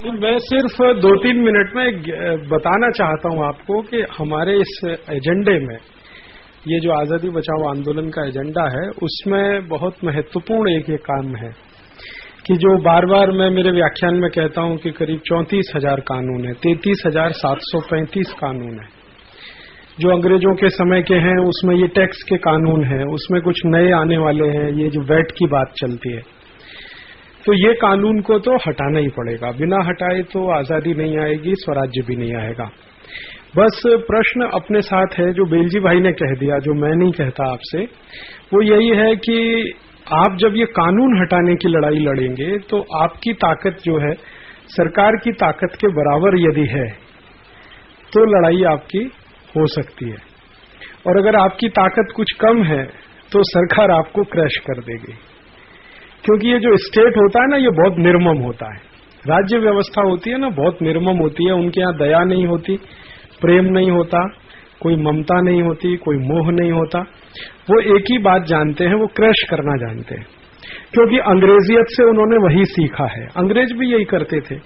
मैं सिर्फ 2-3 मिनट में बताना चाहता हूं आपको कि हमारे इस एजेंडे में ये जो आजादी बचाओ आंदोलन का एजेंडा है उसमें बहुत महत्वपूर्ण एक ये काम है कि जो बार बार मैं मेरे व्याख्यान में कहता हूं कि करीब 34,000 कानून है, 33,735 कानून है जो अंग्रेजों के समय के हैं। उसमें ये टैक्स के कानून हैं, उसमें कुछ नए आने वाले हैं, ये जो वैट की बात चलती है, तो ये कानून को तो हटाना ही पड़ेगा। बिना हटाए तो आजादी नहीं आएगी, स्वराज्य भी नहीं आएगा। बस प्रश्न अपने साथ है जो बेलजी भाई ने कह दिया, जो मैं नहीं कहता आपसे, वो यही है कि आप जब ये कानून हटाने की लड़ाई लड़ेंगे तो आपकी ताकत जो है सरकार की ताकत के बराबर यदि है तो लड़ाई आपकी हो सकती है, और अगर आपकी ताकत कुछ कम है तो सरकार आपको क्रैश कर देगी। क्योंकि ये जो स्टेट होता है ना, ये बहुत निर्मम होता है। राज्य व्यवस्था होती है ना, बहुत निर्मम होती है। उनके यहाँ दया नहीं होती, प्रेम नहीं होता, कोई ममता नहीं होती, कोई मोह नहीं होता। वो एक ही बात जानते हैं, वो क्रैश करना जानते हैं, क्योंकि अंग्रेजियत से उन्होंने वही सीखा है। अंग्रेज भी यही करते थे।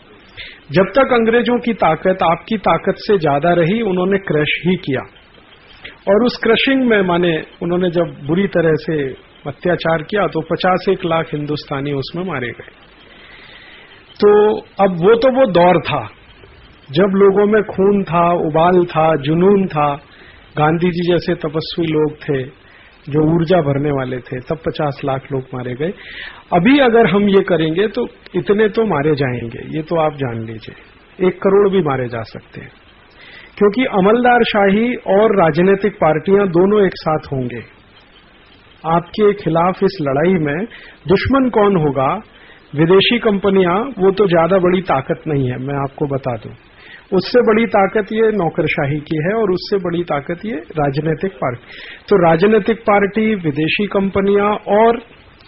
जब तक अंग्रेजों की ताकत आपकी ताकत से ज्यादा रही, उन्होंने क्रैश ही किया। और उस क्रशिंग में माने उन्होंने जब बुरी तरह से अत्याचार किया तो 51 लाख हिंदुस्तानी उसमें मारे गए। तो अब वो दौर था जब लोगों में खून था, उबाल था, जुनून था। गांधी जी जैसे तपस्वी लोग थे जो ऊर्जा भरने वाले थे, तब 50 लाख लोग मारे गए। अभी अगर हम ये करेंगे तो इतने तो मारे जाएंगे, ये तो आप जान लीजिए। 1 करोड़ भी मारे जा सकते हैं, क्योंकि अमलदारशाही और राजनीतिक पार्टियां दोनों एक साथ होंगे। आपके खिलाफ इस लड़ाई में दुश्मन कौन होगा? विदेशी कंपनियां, वो तो ज्यादा बड़ी ताकत नहीं है, मैं आपको बता दूं। उससे बड़ी ताकत ये नौकरशाही की है और उससे बड़ी ताकत ये राजनीतिक पार्टी। तो राजनीतिक पार्टी, विदेशी कंपनियां और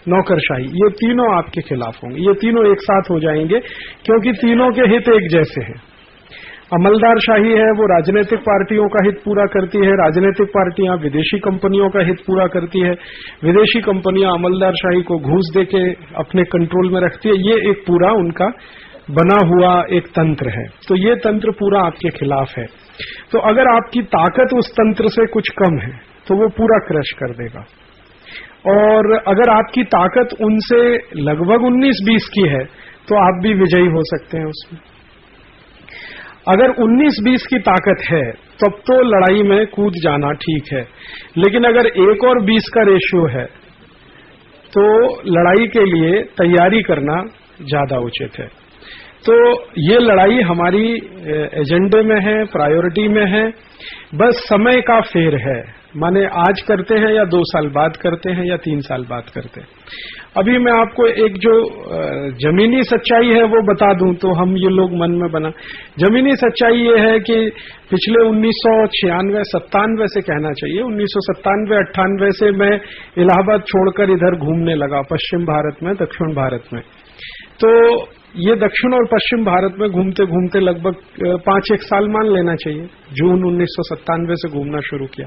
नौकरशाही, ये तीनों आपके खिलाफ होंगे। ये तीनों एक साथ हो जाएंगे, क्योंकि तीनों के हित एक जैसे हैं। अमलदारशाही है, वो राजनीतिक पार्टियों का हित पूरा करती है, राजनीतिक पार्टियां विदेशी कंपनियों का हित पूरा करती है, विदेशी कंपनियां अमलदारशाही को घूस देके अपने कंट्रोल में रखती है। ये एक पूरा उनका बना हुआ एक तंत्र है। तो ये तंत्र पूरा आपके खिलाफ है। तो अगर आपकी ताकत उस तंत्र से कुछ कम है तो वो पूरा क्रश कर देगा, और अगर आपकी ताकत उनसे लगभग 19-20 की है तो आप भी विजयी हो सकते हैं उसमें। अगर 19-20 की ताकत है तब तो लड़ाई में कूद जाना ठीक है, लेकिन अगर 1 और 20 का रेशियो है तो लड़ाई के लिए तैयारी करना ज्यादा उचित है। तो ये लड़ाई हमारी एजेंडे में है, प्रायोरिटी में है। बस समय का फेर है, माने आज करते हैं या 2 साल बाद करते हैं या 3 साल बाद करते हैं। अभी मैं आपको एक जो जमीनी सच्चाई है वो बता दूं तो हम ये लोग मन में बना। जमीनी सच्चाई ये है कि पिछले 1996-97 से कहना चाहिए, 1997-98 से मैं इलाहाबाद छोड़कर इधर घूमने लगा, पश्चिम भारत में, दक्षिण भारत में। तो ये दक्षिण और पश्चिम भारत में घूमते घूमते लगभग 5-1 साल मान लेना चाहिए। जून 1997 से घूमना शुरू किया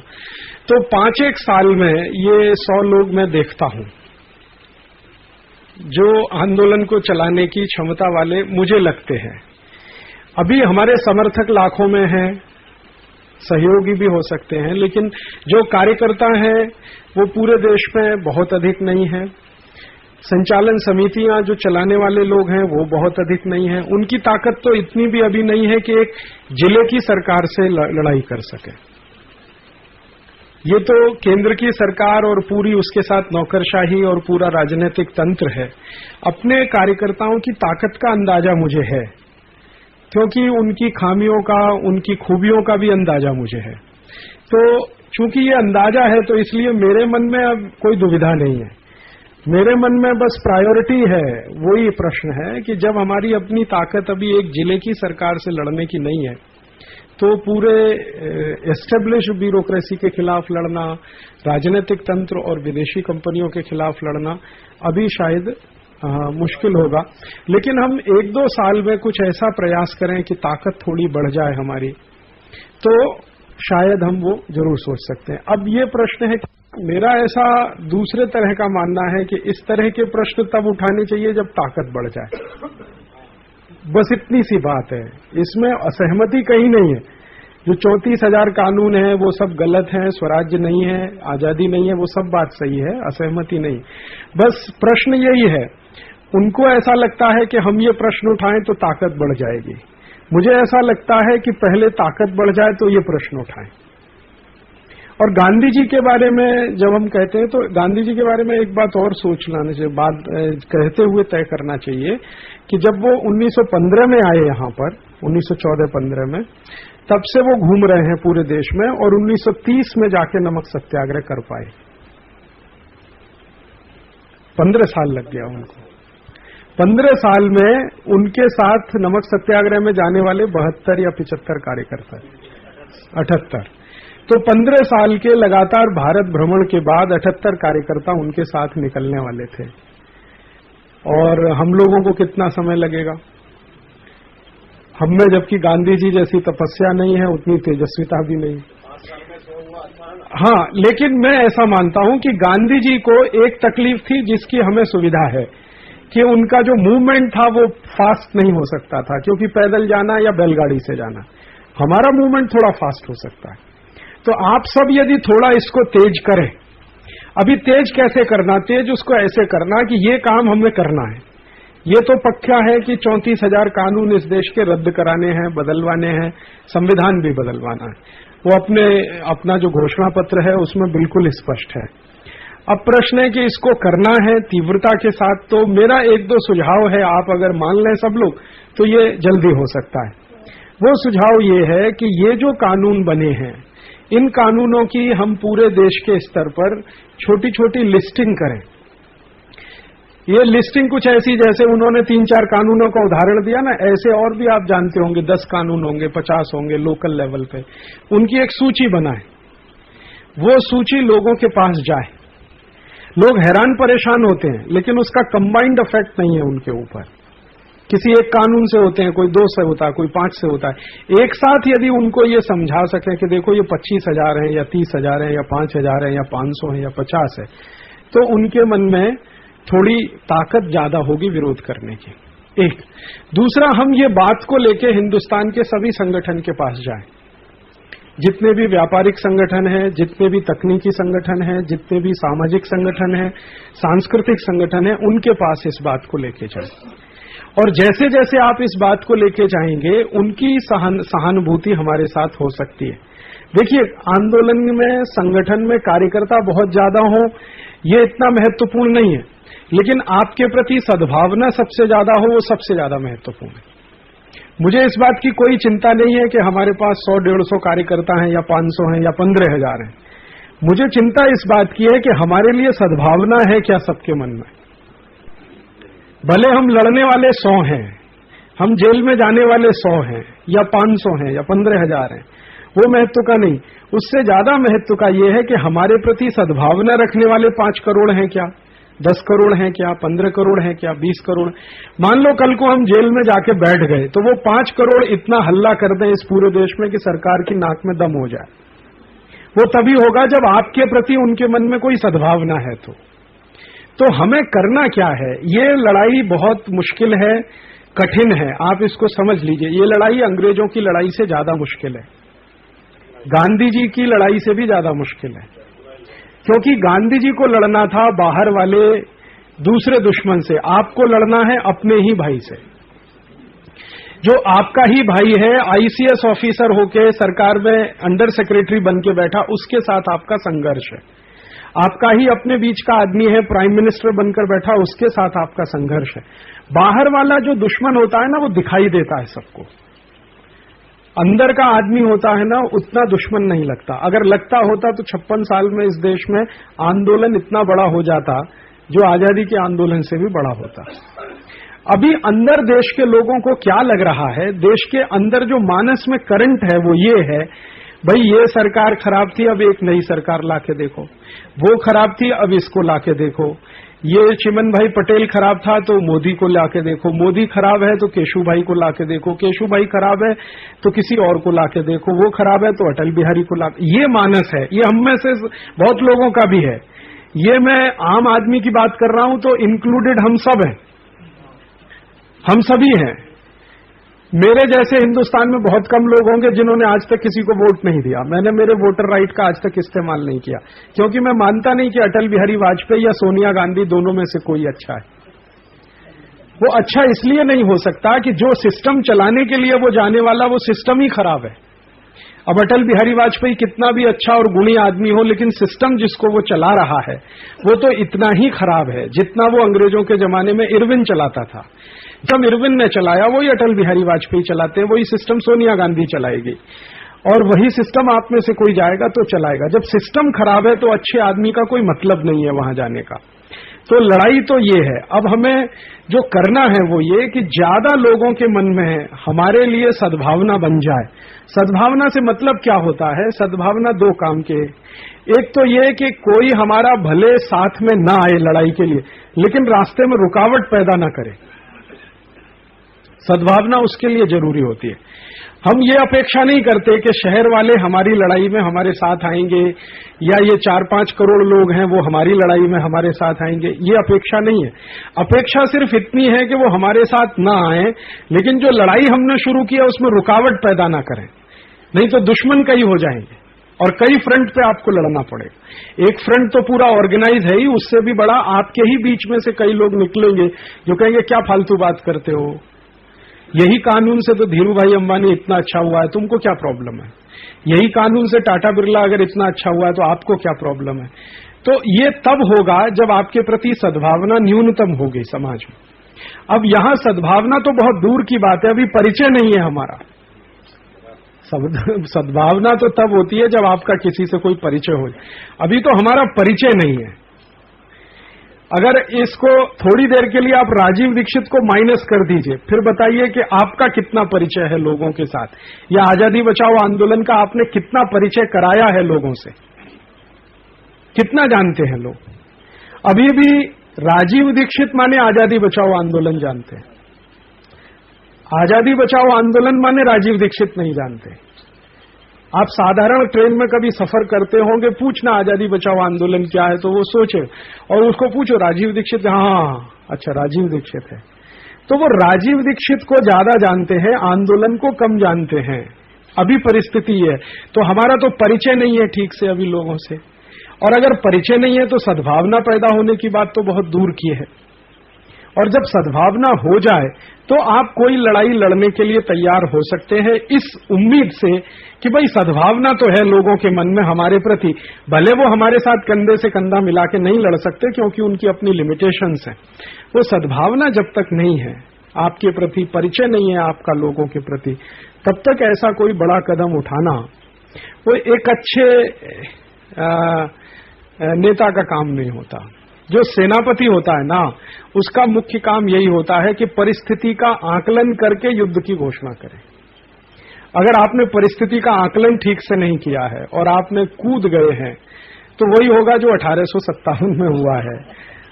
तो 5-1 साल में ये 100 लोग मैं देखता हूं जो आंदोलन को चलाने की क्षमता वाले मुझे लगते हैं। अभी हमारे समर्थक लाखों में हैं, सहयोगी भी हो सकते हैं, लेकिन जो कार्यकर्ता हैं वो पूरे देश में बहुत अधिक नहीं है। संचालन समितियां जो चलाने वाले लोग हैं वो बहुत अधिक नहीं है। उनकी ताकत तो इतनी भी अभी नहीं है कि एक जिले की सरकार से लड़ाई कर सके। ये तो केंद्र की सरकार और पूरी उसके साथ नौकरशाही और पूरा राजनीतिक तंत्र है। अपने कार्यकर्ताओं की ताकत का अंदाजा मुझे है, क्योंकि उनकी खामियों का, उनकी खूबियों का भी अंदाजा मुझे है। तो चूंकि ये अंदाजा है तो इसलिए मेरे मन में अब कोई दुविधा नहीं है। मेरे मन में बस प्रायोरिटी है, वही प्रश्न है कि जब हमारी अपनी ताकत अभी एक जिले की सरकार से लड़ने की नहीं है तो पूरे एस्टेब्लिश ब्यूरोक्रेसी के खिलाफ लड़ना, राजनीतिक तंत्र और विदेशी कंपनियों के खिलाफ लड़ना अभी शायद मुश्किल होगा। लेकिन हम 1-2 साल में कुछ ऐसा प्रयास करें कि ताकत थोड़ी बढ़ जाए हमारी, तो शायद हम वो जरूर सोच सकते हैं। अब ये प्रश्न है, मेरा ऐसा दूसरे तरह का मानना है कि इस तरह के प्रश्न तब उठाने चाहिए जब ताकत बढ़ जाए। बस इतनी सी बात है, इसमें असहमति कहीं नहीं है। जो 34,000 कानून है वो सब गलत है, स्वराज्य नहीं है, आजादी नहीं है, वो सब बात सही है, असहमति नहीं। बस प्रश्न यही है, उनको ऐसा लगता है कि हम ये प्रश्न उठाएं तो ताकत बढ़ जाएगी। मुझे ऐसा लगता है कि पहले ताकत बढ़ जाए तो ये प्रश्न उठाएं। और गांधी जी के बारे में जब हम कहते हैं तो गांधी जी के बारे में एक बात और सोच लाने चाहिए, बात कहते हुए तय करना चाहिए कि जब वो 1915 में आए यहां पर, 1914-15 में, तब से वो घूम रहे हैं पूरे देश में और 1930 में जाके नमक सत्याग्रह कर पाए। 15 साल लग गया उनको। 15 साल में उनके साथ नमक सत्याग्रह में जाने वाले 72 या 75 कार्यकर्ता, 78। तो 15 साल के लगातार भारत भ्रमण के बाद 78 कार्यकर्ता उनके साथ निकलने वाले थे। और हम लोगों को कितना समय लगेगा? हमें जबकि गांधी जी जैसी तपस्या नहीं है, उतनी तेजस्विता भी नहीं। हाँ, लेकिन मैं ऐसा मानता हूं कि गांधी जी को एक तकलीफ थी जिसकी हमें सुविधा है कि उनका जो मूवमेंट था वो फास्ट नहीं हो सकता था, क्योंकि पैदल जाना या बैलगाड़ी से जाना। हमारा मूवमेंट थोड़ा फास्ट हो सकता है। तो आप सब यदि थोड़ा इसको तेज करें, अभी तेज कैसे करना? तेज उसको ऐसे करना कि ये काम हमें करना है। ये तो पक्का है कि 34,000 कानून इस देश के रद्द कराने हैं, बदलवाने हैं, संविधान भी बदलवाना है। वो अपना जो घोषणा पत्र है उसमें बिल्कुल स्पष्ट है। अब प्रश्न है कि इसको करना है तीव्रता के साथ। तो मेरा 1-2 सुझाव है, आप अगर मान लें सब लोग तो ये जल्दी हो सकता है। वो सुझाव ये है कि ये जो कानून बने हैं, इन कानूनों की हम पूरे देश के स्तर पर छोटी छोटी लिस्टिंग करें। ये लिस्टिंग कुछ ऐसी, जैसे उन्होंने 3-4 कानूनों का उदाहरण दिया ना, ऐसे और भी आप जानते होंगे 10 कानून होंगे, 50 होंगे लोकल लेवल पे। उनकी एक सूची बनाए, वो सूची लोगों के पास जाए। लोग हैरान परेशान होते हैं, लेकिन उसका कंबाइंड इफेक्ट नहीं है उनके ऊपर। किसी एक कानून से होते हैं, कोई 2 से होता है, कोई 5 से होता है। एक साथ यदि उनको ये समझा सके कि देखो ये 25,000 है या 30,000 है या 5,000 है या 500 है या 50 है, तो उनके मन में थोड़ी ताकत ज्यादा होगी विरोध करने की। एक दूसरा, हम ये बात को लेके हिंदुस्तान के सभी संगठन के पास जाएं। जितने भी व्यापारिक संगठन हैं, जितने भी तकनीकी संगठन हैं, जितने भी सामाजिक संगठन हैं, सांस्कृतिक संगठन हैं, उनके पास इस बात को लेके जाएं। और जैसे जैसे आप इस बात को लेके जाएंगे, उनकी सहानुभूति हमारे साथ हो सकती है। देखिए, आंदोलन में, संगठन में कार्यकर्ता बहुत ज्यादा हो, ये इतना महत्वपूर्ण नहीं है, लेकिन आपके प्रति सद्भावना सबसे ज्यादा हो, वो सबसे ज्यादा महत्वपूर्ण है। मुझे इस बात की कोई चिंता नहीं है कि हमारे पास 100-150 कार्यकर्ता हैं या 500 हैं या 15,000 हैं। मुझे चिंता इस बात की है कि हमारे लिए सद्भावना है क्या सबके मन में। भले हम लड़ने वाले 100 हैं, हम जेल में जाने वाले 100 हैं या 500 हैं या 15,000 हैं, वो महत्व का नहीं। उससे ज्यादा महत्व का ये है कि हमारे प्रति सद्भावना रखने वाले 5 करोड़ हैं क्या, 10 करोड़ हैं क्या, 15 करोड़ हैं क्या, 20 करोड़। मान लो कल को हम जेल में जाके बैठ गए, तो वो 5 करोड़ इतना हल्ला कर दें इस पूरे देश में कि सरकार की नाक में दम हो जाए। वो तभी होगा जब आपके प्रति उनके मन में कोई सद्भावना है। तो हमें करना क्या है? ये लड़ाई बहुत मुश्किल है, कठिन है, आप इसको समझ लीजिए। ये लड़ाई अंग्रेजों की लड़ाई से ज्यादा मुश्किल है, गांधी जी की लड़ाई से भी ज्यादा मुश्किल है। क्योंकि गांधी जी को लड़ना था बाहर वाले दूसरे दुश्मन से, आपको लड़ना है अपने ही भाई से। जो आपका ही भाई है, आईसीएस ऑफिसर होके सरकार में अंडर सेक्रेटरी बन के बैठा, उसके साथ आपका संघर्ष है। आपका ही अपने बीच का आदमी है, प्राइम मिनिस्टर बनकर बैठा, उसके साथ आपका संघर्ष है। बाहर वाला जो दुश्मन होता है ना, वो दिखाई देता है सबको। अंदर का आदमी होता है ना, उतना दुश्मन नहीं लगता। अगर लगता होता तो 56 साल में इस देश में आंदोलन इतना बड़ा हो जाता, जो आजादी के आंदोलन से भी बड़ा होता। अभी अंदर देश के लोगों को क्या लग रहा है, देश के अंदर जो मानस में करंट है वो ये है, भाई ये सरकार खराब थी, अब एक नई सरकार लाके देखो। वो खराब थी, अब इसको लाके देखो। ये चिमन भाई पटेल खराब था तो मोदी को लाके देखो। मोदी खराब है तो केशु भाई को लाके देखो। केशु भाई खराब है तो किसी और को लाके देखो। वो खराब है तो अटल बिहारी को लाके। ये मानस है, ये हम में से बहुत लोगों का भी है। ये मैं आम आदमी की बात कर रहा हूं तो इंक्लूडेड हम सब हैं, हम सभी हैं। मेरे जैसे हिंदुस्तान में बहुत कम लोग होंगे जिन्होंने आज तक किसी को वोट नहीं दिया। मैंने मेरे वोटर राइट का आज तक इस्तेमाल नहीं किया, क्योंकि मैं मानता नहीं कि अटल बिहारी वाजपेयी या सोनिया गांधी दोनों में से कोई अच्छा है। वो अच्छा इसलिए नहीं हो सकता कि जो सिस्टम चलाने के लिए वो जाने वाला वो सिस्टम ही खराब है। अब अटल बिहारी वाजपेयी कितना भी अच्छा और गुणी आदमी हो, लेकिन सिस्टम जिसको वो चला रहा है वो तो इतना ही खराब है जितना वो अंग्रेजों के जमाने में इरविन चलाता था। जब इरविन ने चलाया वही अटल बिहारी वाजपेयी चलाते हैं, वही सिस्टम सोनिया गांधी चलाएगी और वही सिस्टम आप में से कोई जाएगा तो चलाएगा। जब सिस्टम खराब है तो अच्छे आदमी का कोई मतलब नहीं है वहां जाने का। तो लड़ाई तो ये है। अब हमें जो करना है वो ये कि ज्यादा लोगों के मन में हमारे लिए सद्भावना बन जाए। सद्भावना से मतलब क्या होता है? सद्भावना दो काम के, एक तो ये कि कोई हमारा भले साथ में ना आए लड़ाई के लिए, लेकिन रास्ते में रुकावट पैदा ना करे। सद्भावना उसके लिए जरूरी होती है। हम ये अपेक्षा नहीं करते कि शहर वाले हमारी लड़ाई में हमारे साथ आएंगे या ये 4-5 करोड़ लोग हैं वो हमारी लड़ाई में हमारे साथ आएंगे, ये अपेक्षा नहीं है। अपेक्षा सिर्फ इतनी है कि वो हमारे साथ ना आए, लेकिन जो लड़ाई हमने शुरू की है उसमें रुकावट पैदा ना करें, नहीं तो दुश्मन कई हो जाएंगे और कई फ्रंट पे आपको लड़ना पड़ेगा। एक फ्रंट तो पूरा ऑर्गेनाइज है ही, उससे भी बड़ा आपके ही बीच में से कई लोग निकलेंगे जो कहेंगे क्या फालतू बात करते हो, यही कानून से तो धीरू भाई अंबानी इतना अच्छा हुआ है, तुमको क्या प्रॉब्लम है? यही कानून से टाटा बिरला अगर इतना अच्छा हुआ है तो आपको क्या प्रॉब्लम है? तो ये तब होगा जब आपके प्रति सद्भावना न्यूनतम होगी समाज में। अब यहां सद्भावना तो बहुत दूर की बात है, अभी परिचय नहीं है हमारा। सद्भावना तो तब होती है जब आपका किसी से कोई परिचय हो, अभी तो हमारा परिचय नहीं है। अगर इसको थोड़ी देर के लिए आप राजीव दीक्षित को माइनस कर दीजिए, फिर बताइए कि आपका कितना परिचय है लोगों के साथ, या आजादी बचाओ आंदोलन का आपने कितना परिचय कराया है लोगों से, कितना जानते हैं लोग? अभी भी राजीव दीक्षित माने आजादी बचाओ आंदोलन जानते हैं, आजादी बचाओ आंदोलन माने राजीव दीक्षित नहीं जानते। आप साधारण ट्रेन में कभी सफर करते होंगे, पूछना आजादी बचाओ आंदोलन क्या है, तो वो सोचे और उसको पूछो राजीव दीक्षित, हाँ अच्छा राजीव दीक्षित है। तो वो राजीव दीक्षित को ज्यादा जानते हैं, आंदोलन को कम जानते हैं। अभी परिस्थिति है, तो हमारा तो परिचय नहीं है ठीक से अभी लोगों से, और अगर परिचय नहीं है तो सद्भावना पैदा होने की बात तो बहुत दूर की है। और जब सद्भावना हो जाए तो आप कोई लड़ाई लड़ने के लिए तैयार हो सकते हैं, इस उम्मीद से कि भाई सद्भावना तो है लोगों के मन में हमारे प्रति, भले वो हमारे साथ कंधे से कंधा मिला के नहीं लड़ सकते क्योंकि उनकी अपनी लिमिटेशंस हैं। वो सद्भावना जब तक नहीं है, आपके प्रति परिचय नहीं है आपका लोगों के प्रति, तब तक ऐसा कोई बड़ा कदम उठाना वो एक अच्छे नेता का काम नहीं होता। जो सेनापति होता है ना, उसका मुख्य काम यही होता है कि परिस्थिति का आकलन करके युद्ध की घोषणा करे। अगर आपने परिस्थिति का आकलन ठीक से नहीं किया है और आपने कूद गए हैं तो वही होगा जो 1857 में हुआ है।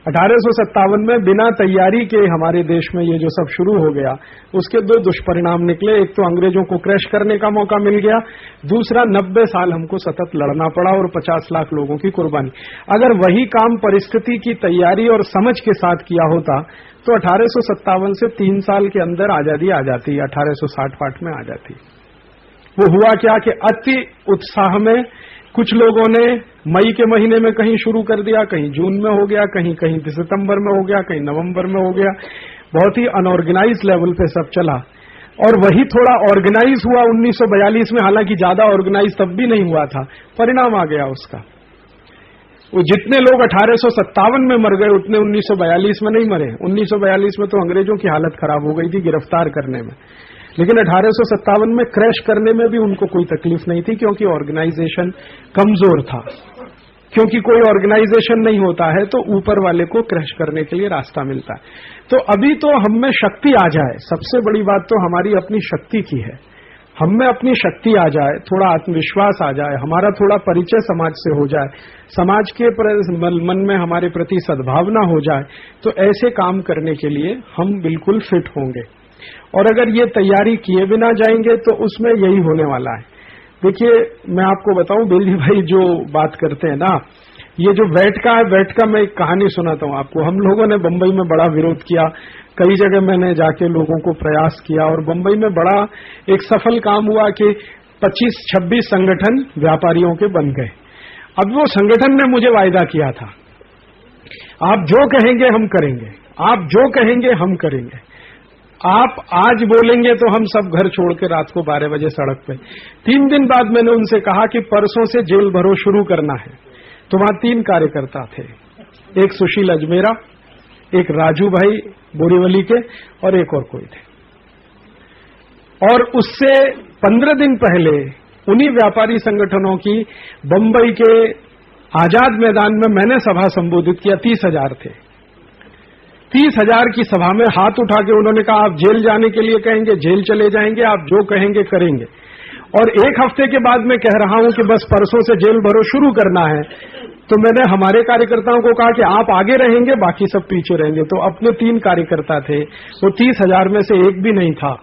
1857 में बिना तैयारी के हमारे देश में ये जो सब शुरू हो गया, उसके दो दुष्परिणाम निकले। एक तो अंग्रेजों को क्रैश करने का मौका मिल गया, दूसरा 90 साल हमको सतत लड़ना पड़ा और 50 लाख लोगों की कुर्बानी। अगर वही काम परिस्थिति की तैयारी और समझ के साथ किया होता तो 1857 से 3 साल के अंदर आजादी आ जाती, 1860 में आ जाती। वो हुआ क्या कि अति उत्साह में कुछ लोगों ने मई के महीने में कहीं शुरू कर दिया, कहीं जून में हो गया, कहीं कहीं सितंबर में हो गया, कहीं नवंबर में हो गया। बहुत ही अनऑर्गेनाइज लेवल पे सब चला और वही थोड़ा ऑर्गेनाइज हुआ 1942 में, हालांकि ज्यादा ऑर्गेनाइज तब भी नहीं हुआ था। परिणाम आ गया उसका, वो जितने लोग 1857 में मर गए उतने 1942 में नहीं मरे। 1942 में तो अंग्रेजों की हालत खराब हो गई थी गिरफ्तार करने में, लेकिन 1857 में क्रैश करने में भी उनको कोई तकलीफ नहीं थी क्योंकि ऑर्गेनाइजेशन कमजोर था। क्योंकि कोई ऑर्गेनाइजेशन नहीं होता है तो ऊपर वाले को क्रैश करने के लिए रास्ता मिलता है। तो अभी तो हम में शक्ति आ जाए, सबसे बड़ी बात तो हमारी अपनी शक्ति की है। हम में अपनी शक्ति आ जाए, थोड़ा आत्मविश्वास आ जाए, हमारा थोड़ा परिचय समाज से हो जाए, समाज के मन में हमारे प्रति सद्भावना हो जाए, तो ऐसे काम करने के लिए हम बिल्कुल फिट होंगे। और अगर ये तैयारी किए बिना जाएंगे तो उसमें यही होने वाला है। देखिए मैं आपको बताऊं, बेली भाई जो बात करते हैं ना, ये जो वैट का है, वैट का मैं एक कहानी सुनाता हूं आपको। हम लोगों ने बंबई में बड़ा विरोध किया, कई जगह मैंने जाके लोगों को प्रयास किया, और बंबई में बड़ा एक सफल काम हुआ कि 25-26 संगठन व्यापारियों के बन गए। अब वो संगठन ने मुझे वायदा किया था, आप जो कहेंगे हम करेंगे, आप जो कहेंगे हम करेंगे, आप आज बोलेंगे तो हम सब घर छोड़ के रात को 12 बजे सड़क पे। 3 दिन बाद मैंने उनसे कहा कि परसों से जेल भरो शुरू करना है। तो वहां 3 कार्यकर्ता थे, एक सुशील अजमेरा, एक राजू भाई बोरीवली के, और एक और कोई थे। और उससे 15 दिन पहले उन्हीं व्यापारी संगठनों की बंबई के आजाद मैदान में मैंने सभा संबोधित किया। 30,000 थे। 30,000 की सभा में हाथ उठा के उन्होंने कहा, आप जेल जाने के लिए कहेंगे जेल चले जाएंगे, आप जो कहेंगे करेंगे। और 1 हफ्ते के बाद मैं कह रहा हूं कि बस परसों से जेल भरो शुरू करना है, तो मैंने हमारे कार्यकर्ताओं को कहा कि आप आगे रहेंगे, बाकी सब पीछे रहेंगे। तो अपने 3 कार्यकर्ता थे, वो 30,000 में से एक भी नहीं था।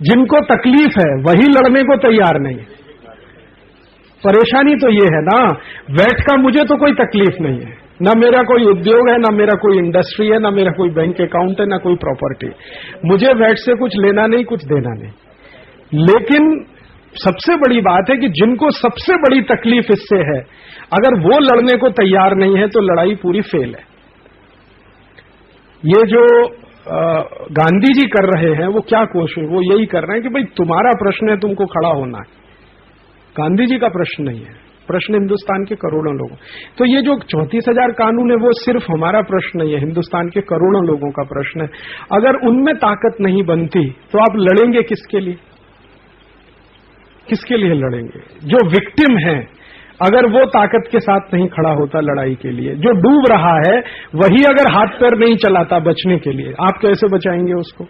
जिनको तकलीफ है वही लड़ने को तैयार नहीं। परेशानी तो ये है ना, वैट का मुझे तो कोई तकलीफ नहीं है, ना मेरा कोई उद्योग है, ना मेरा कोई इंडस्ट्री है, ना मेरा कोई बैंक अकाउंट है, ना कोई प्रॉपर्टी। मुझे वैट से कुछ लेना नहीं, कुछ देना नहीं। लेकिन सबसे बड़ी बात है कि जिनको सबसे बड़ी तकलीफ इससे है, अगर वो लड़ने को तैयार नहीं है तो लड़ाई पूरी फेल है। ये जो गांधी जी कर रहे हैं वो क्या कोशिश, वो यही कर रहे हैं कि भाई तुम्हारा प्रश्न है, तुमको खड़ा होना है। गांधी जी का प्रश्न नहीं है, प्रश्न हिंदुस्तान के करोड़ों लोगों। तो ये जो 34,000 कानून है वो सिर्फ हमारा प्रश्न नहीं है, हिंदुस्तान के करोड़ों लोगों का प्रश्न है। अगर उनमें ताकत नहीं बनती तो आप लड़ेंगे किसके लिए? किसके लिए लड़ेंगे? जो विक्टिम है, अगर वो ताकत के साथ नहीं खड़ा होता लड़ाई के लिए, जो डूब रहा है वही अगर हाथ पैर नहीं चलाता बचने के लिए, आप कैसे बचाएंगे उसको?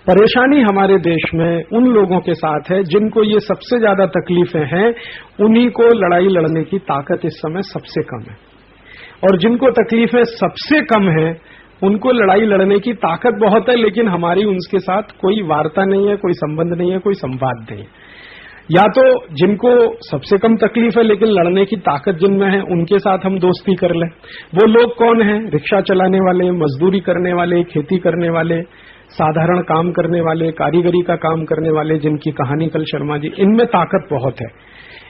परेशानी हमारे देश में उन लोगों के साथ है जिनको ये सबसे ज्यादा तकलीफें हैं, उन्हीं को लड़ाई लड़ने की ताकत इस समय सबसे कम है। और जिनको तकलीफें सबसे कम है उनको लड़ाई लड़ने की ताकत बहुत है, लेकिन हमारी उनके साथ कोई वार्ता नहीं है, कोई संबंध नहीं है, कोई संवाद नहीं है। या तो जिनको सबसे कम तकलीफ है लेकिन लड़ने की ताकत जिनमें है उनके साथ हम दोस्ती कर लें। वो लोग कौन हैं? रिक्शा चलाने वाले, मजदूरी करने वाले, खेती करने वाले, साधारण काम करने वाले, कारीगरी का काम करने वाले, जिनकी कहानी कल शर्मा जी, इनमें ताकत बहुत है।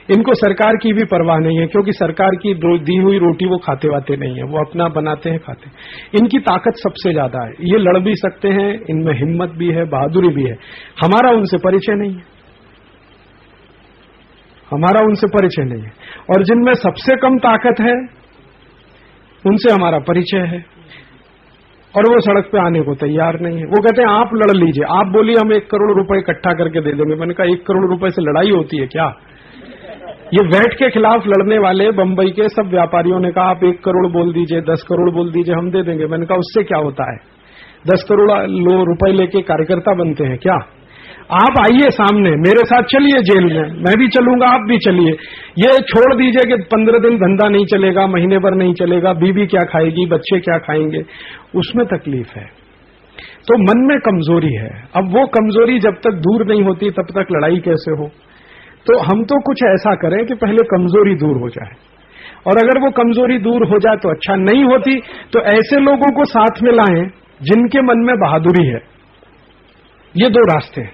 इनको सरकार की भी परवाह नहीं है, क्योंकि सरकार की दी हुई रोटी वो खाते वाते नहीं है, वो अपना बनाते हैं खाते हैं। इनकी ताकत सबसे ज्यादा है, ये लड़ भी सकते हैं, इनमें हिम्मत भी है, बहादुरी भी है। हमारा उनसे परिचय नहीं है, हमारा उनसे परिचय नहीं है। और जिनमें सबसे कम ताकत है उनसे हमारा परिचय है, और वो सड़क पे आने को तैयार नहीं है। वो कहते हैं आप लड़ लीजिए, आप बोलिए हम 1 करोड़ रुपए इकट्ठा करके दे देंगे। मैंने कहा 1 करोड़ रुपए से लड़ाई होती है क्या? ये वैट के खिलाफ लड़ने वाले बंबई के सब व्यापारियों ने कहा आप 1 करोड़ बोल दीजिए, 10 करोड़ बोल दीजिए, हम दे देंगे। मैंने कहा उससे क्या होता है? 10 करोड़ रुपए लेके कार्यकर्ता बनते हैं क्या? आप आइए सामने, मेरे साथ चलिए जेल में, मैं भी चलूंगा, आप भी चलिए। ये छोड़ दीजिए कि 15 दिन धंधा नहीं चलेगा, महीने भर नहीं चलेगा, बीवी क्या खाएगी, बच्चे क्या खाएंगे, उसमें तकलीफ है। तो मन में कमजोरी है। अब वो कमजोरी जब तक दूर नहीं होती तब तक लड़ाई कैसे हो? तो हम तो कुछ ऐसा करें कि पहले कमजोरी दूर हो जाए, और अगर वो कमजोरी दूर हो जाए तो अच्छा, नहीं होती तो ऐसे लोगों को साथ में लाएं जिनके मन में बहादुरी है। ये 2 रास्ते हैं।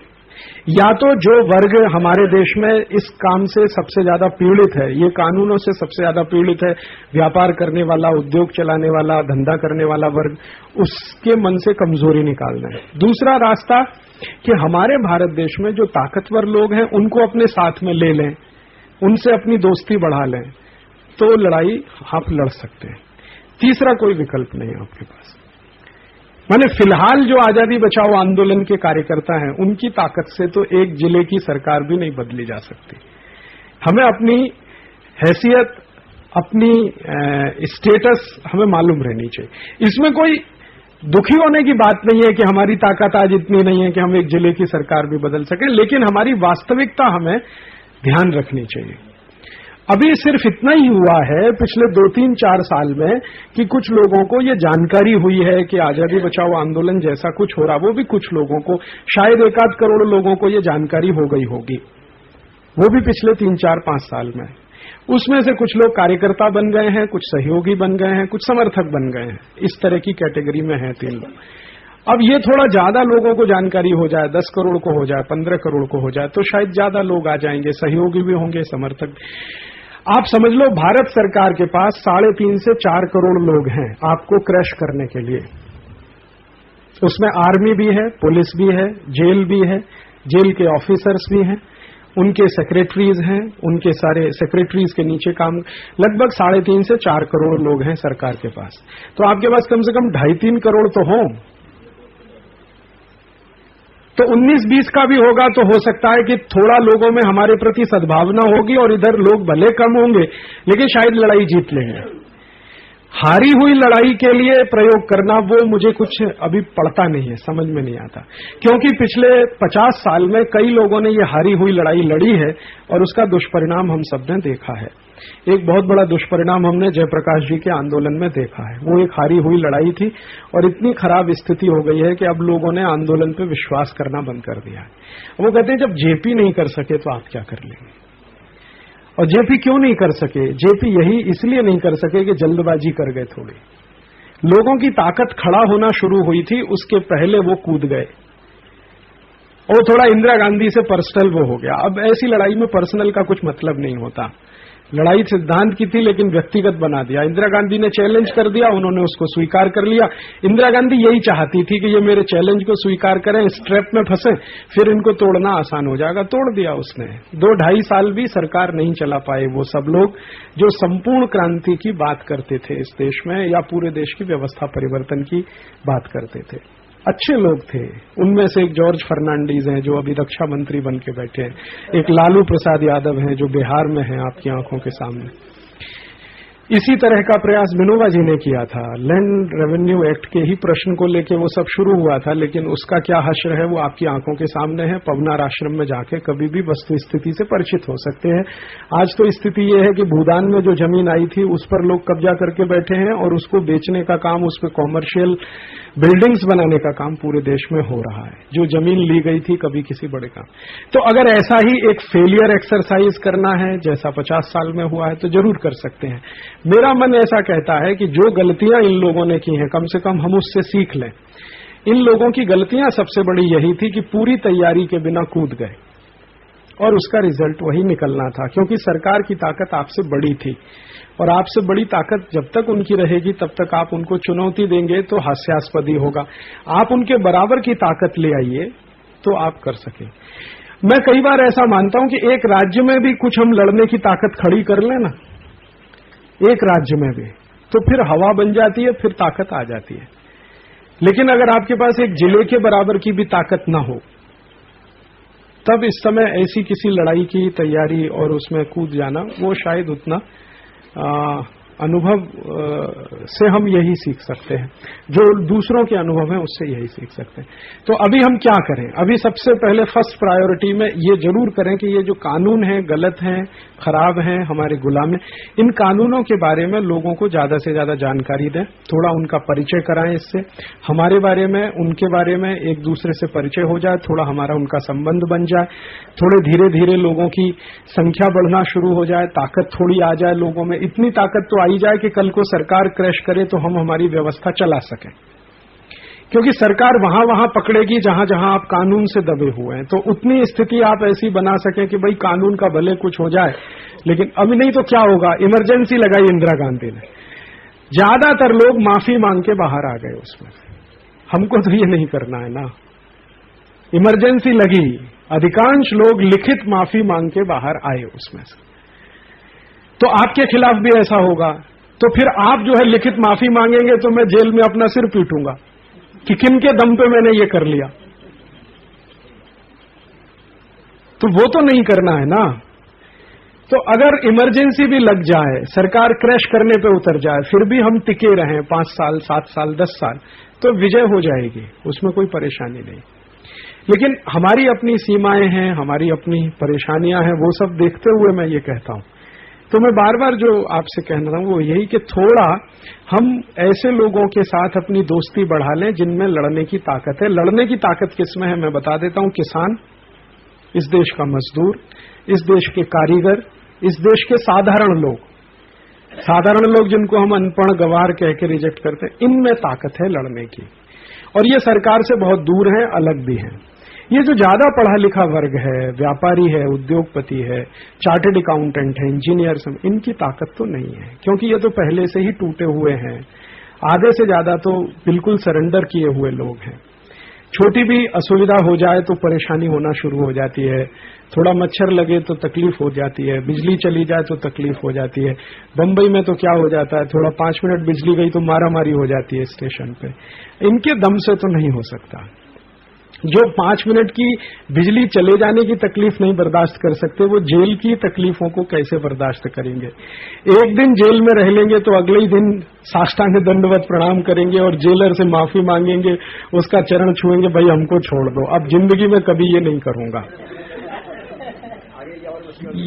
या तो जो वर्ग हमारे देश में इस काम से सबसे ज्यादा पीड़ित है, ये कानूनों से सबसे ज्यादा पीड़ित है, व्यापार करने वाला, उद्योग चलाने वाला, धंधा करने वाला वर्ग, उसके मन से कमजोरी निकालना है। दूसरा रास्ता कि हमारे भारत देश में जो ताकतवर लोग हैं उनको अपने साथ में ले लें, उनसे अपनी दोस्ती बढ़ा लें, तो लड़ाई आप लड़ सकते हैं। तीसरा कोई विकल्प नहीं है आपके पास। माने फिलहाल जो आजादी बचाओ आंदोलन के कार्यकर्ता हैं उनकी ताकत से तो एक जिले की सरकार भी नहीं बदली जा सकती। हमें अपनी हैसियत, अपनी स्टेटस हमें मालूम रहनी चाहिए। इसमें कोई दुखी होने की बात नहीं है कि हमारी ताकत आज इतनी नहीं है कि हम एक जिले की सरकार भी बदल सकें, लेकिन हमारी वास्तविकता हमें ध्यान रखनी चाहिए। अभी सिर्फ इतना ही हुआ है पिछले 2-3-4 साल में कि कुछ लोगों को ये जानकारी हुई है कि आजादी बचाओ आंदोलन जैसा कुछ हो रहा, वो भी कुछ लोगों को, शायद 1-8 करोड़ लोगों को ये जानकारी हो गई होगी, वो भी पिछले 3-4-5 साल में। उसमें से कुछ लोग कार्यकर्ता बन गए हैं, कुछ सहयोगी बन गए हैं, कुछ समर्थक बन गए हैं। इस तरह की कैटेगरी में हैं 3 लोग। अब ये थोड़ा ज्यादा लोगों को जानकारी हो जाए, 10 करोड़ को हो जाए, 15 करोड़ को हो जाए, तो शायद ज्यादा लोग आ जाएंगे, सहयोगी भी होंगे, समर्थक। आप समझ लो भारत सरकार के पास 3.5 से 4 करोड़ लोग हैं आपको क्रैश करने के लिए। उसमें आर्मी भी है, पुलिस भी है, जेल भी है, जेल के ऑफिसर्स भी हैं, उनके सेक्रेटरीज हैं, उनके सारे सेक्रेटरीज के नीचे काम, लगभग 3.5 से 4 करोड़ लोग हैं सरकार के पास। तो आपके पास कम से कम 2.5-3 करोड़ तो हों। तो 19-20 का भी होगा तो हो सकता है कि थोड़ा लोगों में हमारे प्रति सद्भावना होगी और इधर लोग भले कम होंगे लेकिन शायद लड़ाई जीत लेंगे। हारी हुई लड़ाई के लिए प्रयोग करना वो मुझे कुछ अभी पड़ता नहीं है, समझ में नहीं आता, क्योंकि पिछले 50 साल में कई लोगों ने ये हारी हुई लड़ाई लड़ी है और उसका दुष्परिणाम हम सबने देखा है। एक बहुत बड़ा दुष्परिणाम हमने जयप्रकाश जी के आंदोलन में देखा है। वो एक हारी हुई लड़ाई थी और इतनी खराब स्थिति हो गई है कि अब लोगों ने आंदोलन पे विश्वास करना बंद कर दिया है। वो कहते हैं जब जेपी नहीं कर सके तो आप क्या कर लेंगे। और जेपी क्यों नहीं कर सके? जेपी यही इसलिए नहीं कर सके कि जल्दबाजी कर गए थोड़ी। लोगों की ताकत खड़ा होना शुरू हुई थी, उसके पहले वो कूद गए और थोड़ा इंदिरा गांधी से पर्सनल वो हो गया। अब ऐसी लड़ाई में पर्सनल का कुछ मतलब नहीं होता। लड़ाई सिद्धांत की थी लेकिन व्यक्तिगत बना दिया। इंदिरा गांधी ने चैलेंज कर दिया, उन्होंने उसको स्वीकार कर लिया। इंदिरा गांधी यही चाहती थी कि ये मेरे चैलेंज को स्वीकार करें, इस ट्रैप में फंसे, फिर इनको तोड़ना आसान हो जाएगा। तोड़ दिया उसने। 2-2.5 साल भी सरकार नहीं चला पाए वो सब लोग जो संपूर्ण क्रांति की बात करते थे इस देश में, या पूरे देश की व्यवस्था परिवर्तन की बात करते थे। अच्छे लोग थे। उनमें से एक जॉर्ज फर्नांडीज हैं जो अभी रक्षा मंत्री बन के बैठे हैं, एक लालू प्रसाद यादव हैं जो बिहार में हैं आपकी आंखों के सामने। इसी तरह का प्रयास विनोबा जी ने किया था। लैंड रेवेन्यू एक्ट के ही प्रश्न को लेकर वो सब शुरू हुआ था, लेकिन उसका क्या हश्र है वो आपकी आंखों के सामने है। पवनार आश्रम में जाके कभी भी वस्तु स्थिति से परिचित हो सकते हैं। आज तो स्थिति ये है कि भूदान में जो जमीन आई थी उस पर लोग कब्जा करके बैठे हैं और उसको बेचने का काम, उस पर कॉमर्शियल बिल्डिंग्स बनाने का काम पूरे देश में हो रहा है, जो जमीन ली गई थी कभी किसी बड़े काम। तो अगर ऐसा ही एक फेलियर एक्सरसाइज करना है जैसा 50 साल में हुआ है तो जरूर कर सकते हैं। मेरा मन ऐसा कहता है कि जो गलतियां इन लोगों ने की हैं कम से कम हम उससे सीख लें। इन लोगों की गलतियां सबसे बड़ी यही थी कि पूरी तैयारी के बिना कूद गए और उसका रिजल्ट वही निकलना था, क्योंकि सरकार की ताकत आपसे बड़ी थी और आपसे बड़ी ताकत जब तक उनकी रहेगी तब तक आप उनको चुनौती देंगे तो हास्यास्पद ही होगा। आप उनके बराबर की ताकत ले आइए तो आप कर सकें। मैं कई बार ऐसा मानता हूं कि एक राज्य में भी कुछ हम लड़ने की ताकत खड़ी कर लें ना, एक राज्य में भी, तो फिर हवा बन जाती है, फिर ताकत आ जाती है। लेकिन अगर आपके पास एक जिले के बराबर की भी ताकत ना हो तब इस समय ऐसी किसी लड़ाई की तैयारी और उसमें कूद जाना वो शायद उतना अनुभव से हम यही सीख सकते हैं, जो दूसरों के अनुभव हैं उससे यही सीख सकते हैं। तो अभी हम क्या करें? अभी सबसे पहले फर्स्ट प्रायोरिटी में ये जरूर करें कि ये जो कानून हैं गलत हैं, खराब हैं, हमारे गुलाम हैं। इन कानूनों के बारे में लोगों को ज्यादा से ज्यादा जानकारी दें, थोड़ा उनका परिचय कराएं, इससे हमारे बारे में उनके बारे में एक दूसरे से परिचय हो जाए, थोड़ा हमारा उनका संबंध बन जाए, थोड़े धीरे धीरे लोगों की संख्या बढ़ना शुरू हो जाए, ताकत थोड़ी आ जाए लोगों में, इतनी ताकत तो आई जाए कि कल को सरकार क्रैश करे तो हम हमारी व्यवस्था चला सकें। क्योंकि सरकार वहां वहां पकड़ेगी जहां जहां आप कानून से दबे हुए हैं, तो उतनी स्थिति आप ऐसी बना सकें कि भाई कानून का भले कुछ हो जाए, लेकिन अभी नहीं तो क्या होगा। इमरजेंसी लगाई इंदिरा गांधी ने, ज्यादातर लोग माफी मांग के बाहर आ गए उसमें। हमको तो ये नहीं करना है ना। इमरजेंसी लगी, अधिकांश लोग लिखित माफी मांग के बाहर आए उसमें से। तो आपके खिलाफ भी ऐसा होगा तो फिर आप जो है लिखित माफी मांगेंगे तो मैं जेल में अपना सिर पीटूंगा कि किन के दम पे मैंने ये कर लिया। तो वो तो नहीं करना है ना। तो अगर इमरजेंसी भी लग जाए, सरकार क्रैश करने पे उतर जाए, फिर भी हम टिके रहें 5 साल 7 साल 10 साल, तो विजय हो जाएगी, उसमें कोई परेशानी नहीं। लेकिन हमारी अपनी सीमाएं हैं, हमारी अपनी परेशानियां हैं, वो सब देखते हुए मैं ये कहता हूं। तो मैं बार बार जो आपसे कहना हूं वो यही कि थोड़ा हम ऐसे लोगों के साथ अपनी दोस्ती बढ़ा लें जिनमें लड़ने की ताकत है। लड़ने की ताकत किसमें है मैं बता देता हूं। किसान, इस देश का मजदूर, इस देश के कारीगर, इस देश के साधारण लोग जिनको हम अनपढ़ गंवार कह के रिजेक्ट करते हैं, इनमें ताकत है लड़ने की। और ये सरकार से बहुत दूर है, अलग भी है। ये जो ज्यादा पढ़ा लिखा वर्ग है, व्यापारी है, उद्योगपति है, चार्टर्ड अकाउंटेंट है, इंजीनियर्स हैं, इनकी ताकत तो नहीं है, क्योंकि ये तो पहले से ही टूटे हुए हैं। आधे से ज्यादा तो बिल्कुल सरेंडर किए हुए लोग हैं। छोटी भी असुविधा हो जाए तो परेशानी होना शुरू हो जाती है, थोड़ा मच्छर लगे तो तकलीफ हो जाती है, बिजली चली जाए तो तकलीफ हो जाती है। बंबई में तो क्या हो जाता है, थोड़ा 5 मिनट बिजली गई तो मारामारी हो जाती है स्टेशन पे। इनके दम से तो नहीं हो सकता। जो 5 मिनट की बिजली चले जाने की तकलीफ नहीं बर्दाश्त कर सकते, वो जेल की तकलीफों को कैसे बर्दाश्त करेंगे। एक दिन जेल में रह लेंगे तो अगले ही दिन साष्टांग दंडवत प्रणाम करेंगे और जेलर से माफी मांगेंगे, उसका चरण छुएंगे, भाई हमको छोड़ दो, अब जिंदगी में कभी ये नहीं करूंगा।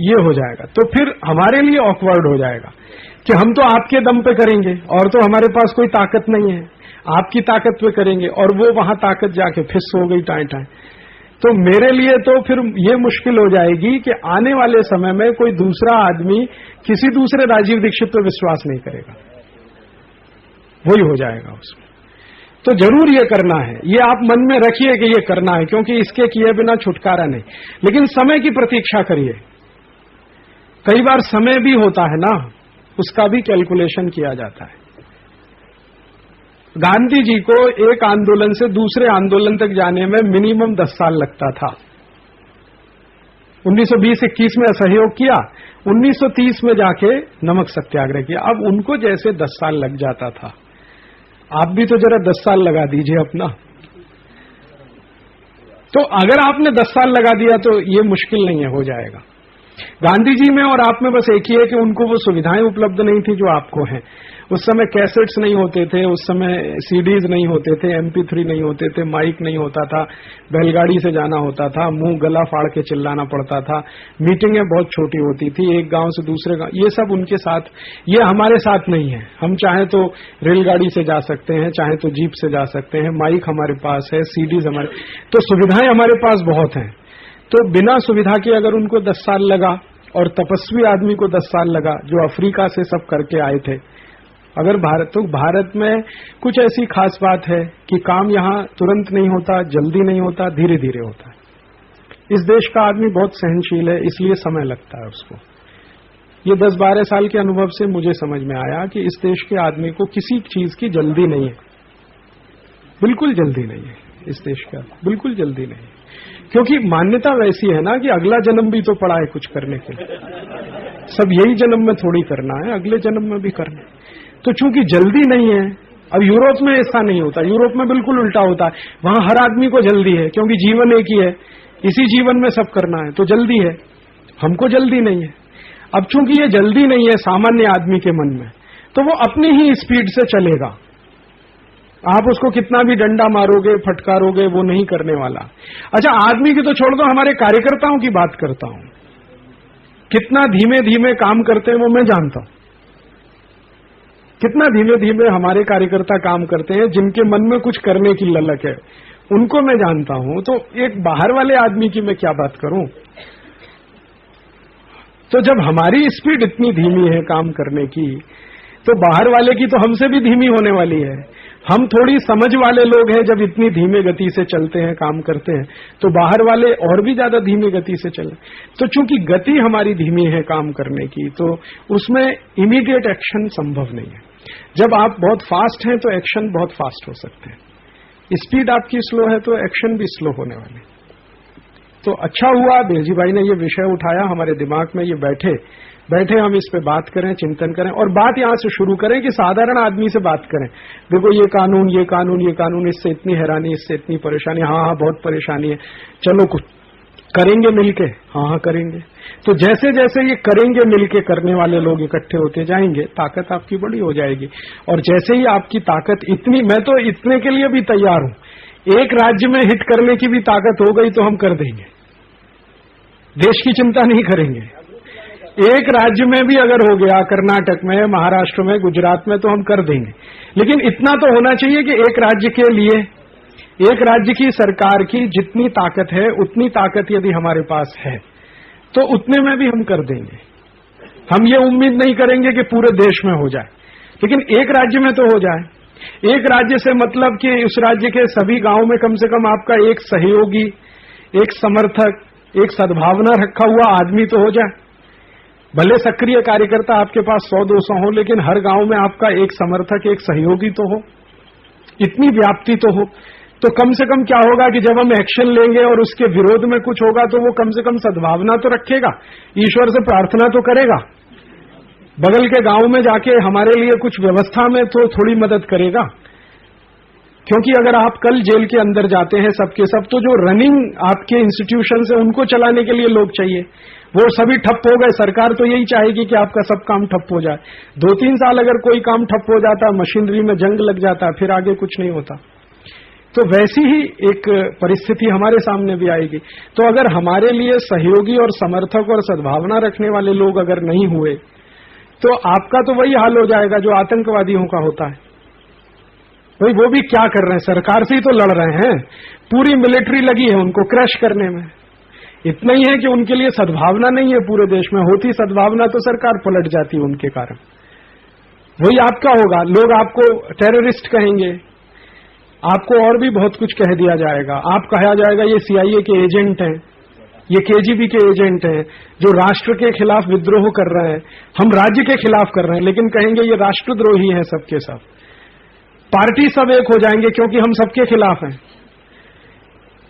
ये हो जाएगा तो फिर हमारे लिए ऑकवर्ड हो जाएगा कि हम तो आपके दम पे करेंगे और तो हमारे पास कोई ताकत नहीं है, आपकी ताकत पे करेंगे, और वो वहां ताकत जाके फिस हो गई टाएं टाएं। तो मेरे लिए तो फिर ये मुश्किल हो जाएगी कि आने वाले समय में कोई दूसरा आदमी किसी दूसरे राजीव दीक्षित पे विश्वास नहीं करेगा, वही हो जाएगा उसमें। तो जरूर ये करना है, ये आप मन में रखिए कि ये करना है, क्योंकि इसके किए बिना छुटकारा नहीं। लेकिन समय की प्रतीक्षा करिए। कई बार समय भी होता है ना, उसका भी कैलकुलेशन किया जाता है। गांधी जी को एक आंदोलन से दूसरे आंदोलन तक जाने में मिनिमम 10 साल लगता था। 1920-21 में असहयोग किया, 1930 में जाके नमक सत्याग्रह किया। अब उनको जैसे 10 साल लग जाता था, आप भी तो जरा 10 साल लगा दीजिए अपना। तो अगर आपने 10 साल लगा दिया तो ये मुश्किल नहीं है, हो जाएगा। गांधी जी में और आप में बस एक ही है कि उनको वो सुविधाएं उपलब्ध नहीं थी जो आपको हैं। उस समय कैसेट्स नहीं होते थे, उस समय सीडीज नहीं होते थे, MP3 नहीं होते थे, माइक नहीं होता था, बैलगाड़ी से जाना होता था, मुंह गला फाड़ के चिल्लाना पड़ता था, मीटिंगें बहुत छोटी होती थी, एक गांव से दूसरे गांव। ये सब उनके साथ, ये हमारे साथ नहीं है। हम चाहे तो रेलगाड़ी से जा सकते हैं, चाहे तो जीप से जा सकते हैं, माइक हमारे पास है, सीडीज हमारे, तो सुविधाएं हमारे पास बहुत हैं। तो बिना सुविधा के अगर उनको 10 साल लगा, और तपस्वी आदमी को 10 साल लगा जो अफ्रीका से सब करके आए थे, अगर भारत में कुछ ऐसी खास बात है कि काम यहां तुरंत नहीं होता, जल्दी नहीं होता, धीरे धीरे होता है। इस देश का आदमी बहुत सहनशील है, इसलिए समय लगता है उसको। ये 10-12 साल के अनुभव से मुझे समझ में आया कि इस देश के आदमी को किसी चीज की जल्दी नहीं है, बिल्कुल जल्दी नहीं है। इस देश का बिल्कुल जल्दी नहीं है, क्योंकि मान्यता वैसी है ना कि अगला जन्म भी तो पड़ा है कुछ करने के लिए, सब यही जन्म में थोड़ी करना है, अगले जन्म में भी करना है। तो चूंकि जल्दी नहीं है, अब यूरोप में ऐसा नहीं होता, यूरोप में बिल्कुल उल्टा होता है। वहां हर आदमी को जल्दी है, क्योंकि जीवन एक ही है, इसी जीवन में सब करना है, तो जल्दी है। हमको जल्दी नहीं है। अब चूंकि ये जल्दी नहीं है सामान्य आदमी के मन में, तो वो अपनी ही स्पीड से चलेगा। आप उसको कितना भी डंडा मारोगे, फटकारोगे, वो नहीं करने वाला। अच्छा, आदमी की तो छोड़ दो, हमारे कार्यकर्ताओं की बात करता हूं, कितना धीमे धीमे काम करते हैं वो मैं जानता हूं। कितना धीमे धीमे हमारे कार्यकर्ता काम करते हैं, जिनके मन में कुछ करने की ललक है, उनको मैं जानता हूं। तो एक बाहर वाले आदमी की मैं क्या बात करूं। तो जब हमारी स्पीड इतनी धीमी है काम करने की, तो बाहर वाले की तो हमसे भी धीमी होने वाली है। हम थोड़ी समझ वाले लोग हैं, जब इतनी धीमे गति से चलते हैं, काम करते हैं, तो बाहर वाले और भी ज्यादा धीमी गति से चले। तो चूंकि गति हमारी धीमी है काम करने की, तो उसमें इमीडिएट एक्शन संभव नहीं है। जब आप बहुत फास्ट हैं तो एक्शन बहुत फास्ट हो सकते हैं, स्पीड आपकी स्लो है तो एक्शन भी स्लो होने वाले। तो अच्छा हुआ बेलजी भाई ने ये विषय उठाया, हमारे दिमाग में ये बैठे हम इस पे बात करें, चिंतन करें, और बात यहां से शुरू करें कि साधारण आदमी से बात करें। देखो ये कानून, ये कानून, ये कानून, इससे इतनी हैरानी, इससे इतनी परेशानी। हाँ, बहुत परेशानी है, चलो कुछ करेंगे मिलके। हाँ करेंगे। तो जैसे जैसे ये करेंगे मिलके करने वाले लोग इकट्ठे होते जाएंगे, ताकत आपकी बड़ी हो जाएगी। और जैसे ही आपकी ताकत इतनी, मैं तो इतने के लिए भी तैयार हूं, एक राज्य में हिट करने की भी ताकत हो गई तो हम कर देंगे, देश की चिंता नहीं करेंगे। एक राज्य में भी अगर हो गया, कर्नाटक में, महाराष्ट्र में, गुजरात में, तो हम कर देंगे। लेकिन इतना तो होना चाहिए कि एक राज्य के लिए, एक राज्य की सरकार की जितनी ताकत है, उतनी ताकत यदि हमारे पास है तो उतने में भी हम कर देंगे। हम ये उम्मीद नहीं करेंगे कि पूरे देश में हो जाए, लेकिन एक राज्य में तो हो जाए। एक राज्य से मतलब कि उस राज्य के सभी गांव में कम से कम आपका एक सहयोगी, एक समर्थक, एक सद्भावना रखा हुआ आदमी तो हो जाए। भले सक्रिय कार्यकर्ता आपके पास 100-200 हो, लेकिन हर गांव में आपका एक समर्थक, एक सहयोगी तो हो, इतनी व्याप्ति तो हो। तो कम से कम क्या होगा कि जब हम एक्शन लेंगे और उसके विरोध में कुछ होगा तो वो कम से कम सद्भावना तो रखेगा, ईश्वर से प्रार्थना तो करेगा, बगल के गांव में जाके हमारे लिए कुछ व्यवस्था में तो थोड़ी मदद करेगा। क्योंकि अगर आप कल जेल के अंदर जाते हैं सबके सब, तो जो रनिंग आपके इंस्टीट्यूशन है उनको चलाने के लिए लोग चाहिए, वो सभी ठप हो गए। सरकार तो यही चाहेगी कि आपका सब काम ठप हो जाए। 2-3 साल अगर कोई काम ठप हो जाता, मशीनरी में जंग लग जाता, फिर आगे कुछ नहीं होता। तो वैसी ही एक परिस्थिति हमारे सामने भी आएगी। तो अगर हमारे लिए सहयोगी और समर्थक और सद्भावना रखने वाले लोग अगर नहीं हुए, तो आपका तो वही हाल हो जाएगा जो आतंकवादियों का होता है। भाई वो भी क्या कर रहे हैं, सरकार से ही तो लड़ रहे हैं, पूरी मिलिट्री लगी है उनको क्रश करने में। इतना ही है कि उनके लिए सद्भावना नहीं है पूरे देश में, होती सद्भावना तो सरकार पलट जाती है उनके कारण। वही आपका होगा, लोग आपको टेररिस्ट कहेंगे, आपको और भी बहुत कुछ कह दिया जाएगा। आप कहा जाएगा ये CIA के एजेंट हैं, ये KGB के एजेंट हैं जो राष्ट्र के खिलाफ विद्रोह कर रहे हैं, हम राज्य के खिलाफ कर रहे हैं, लेकिन कहेंगे ये राष्ट्रद्रोही हैं सबके सब। पार्टी सब एक हो जाएंगे क्योंकि हम सबके खिलाफ हैं।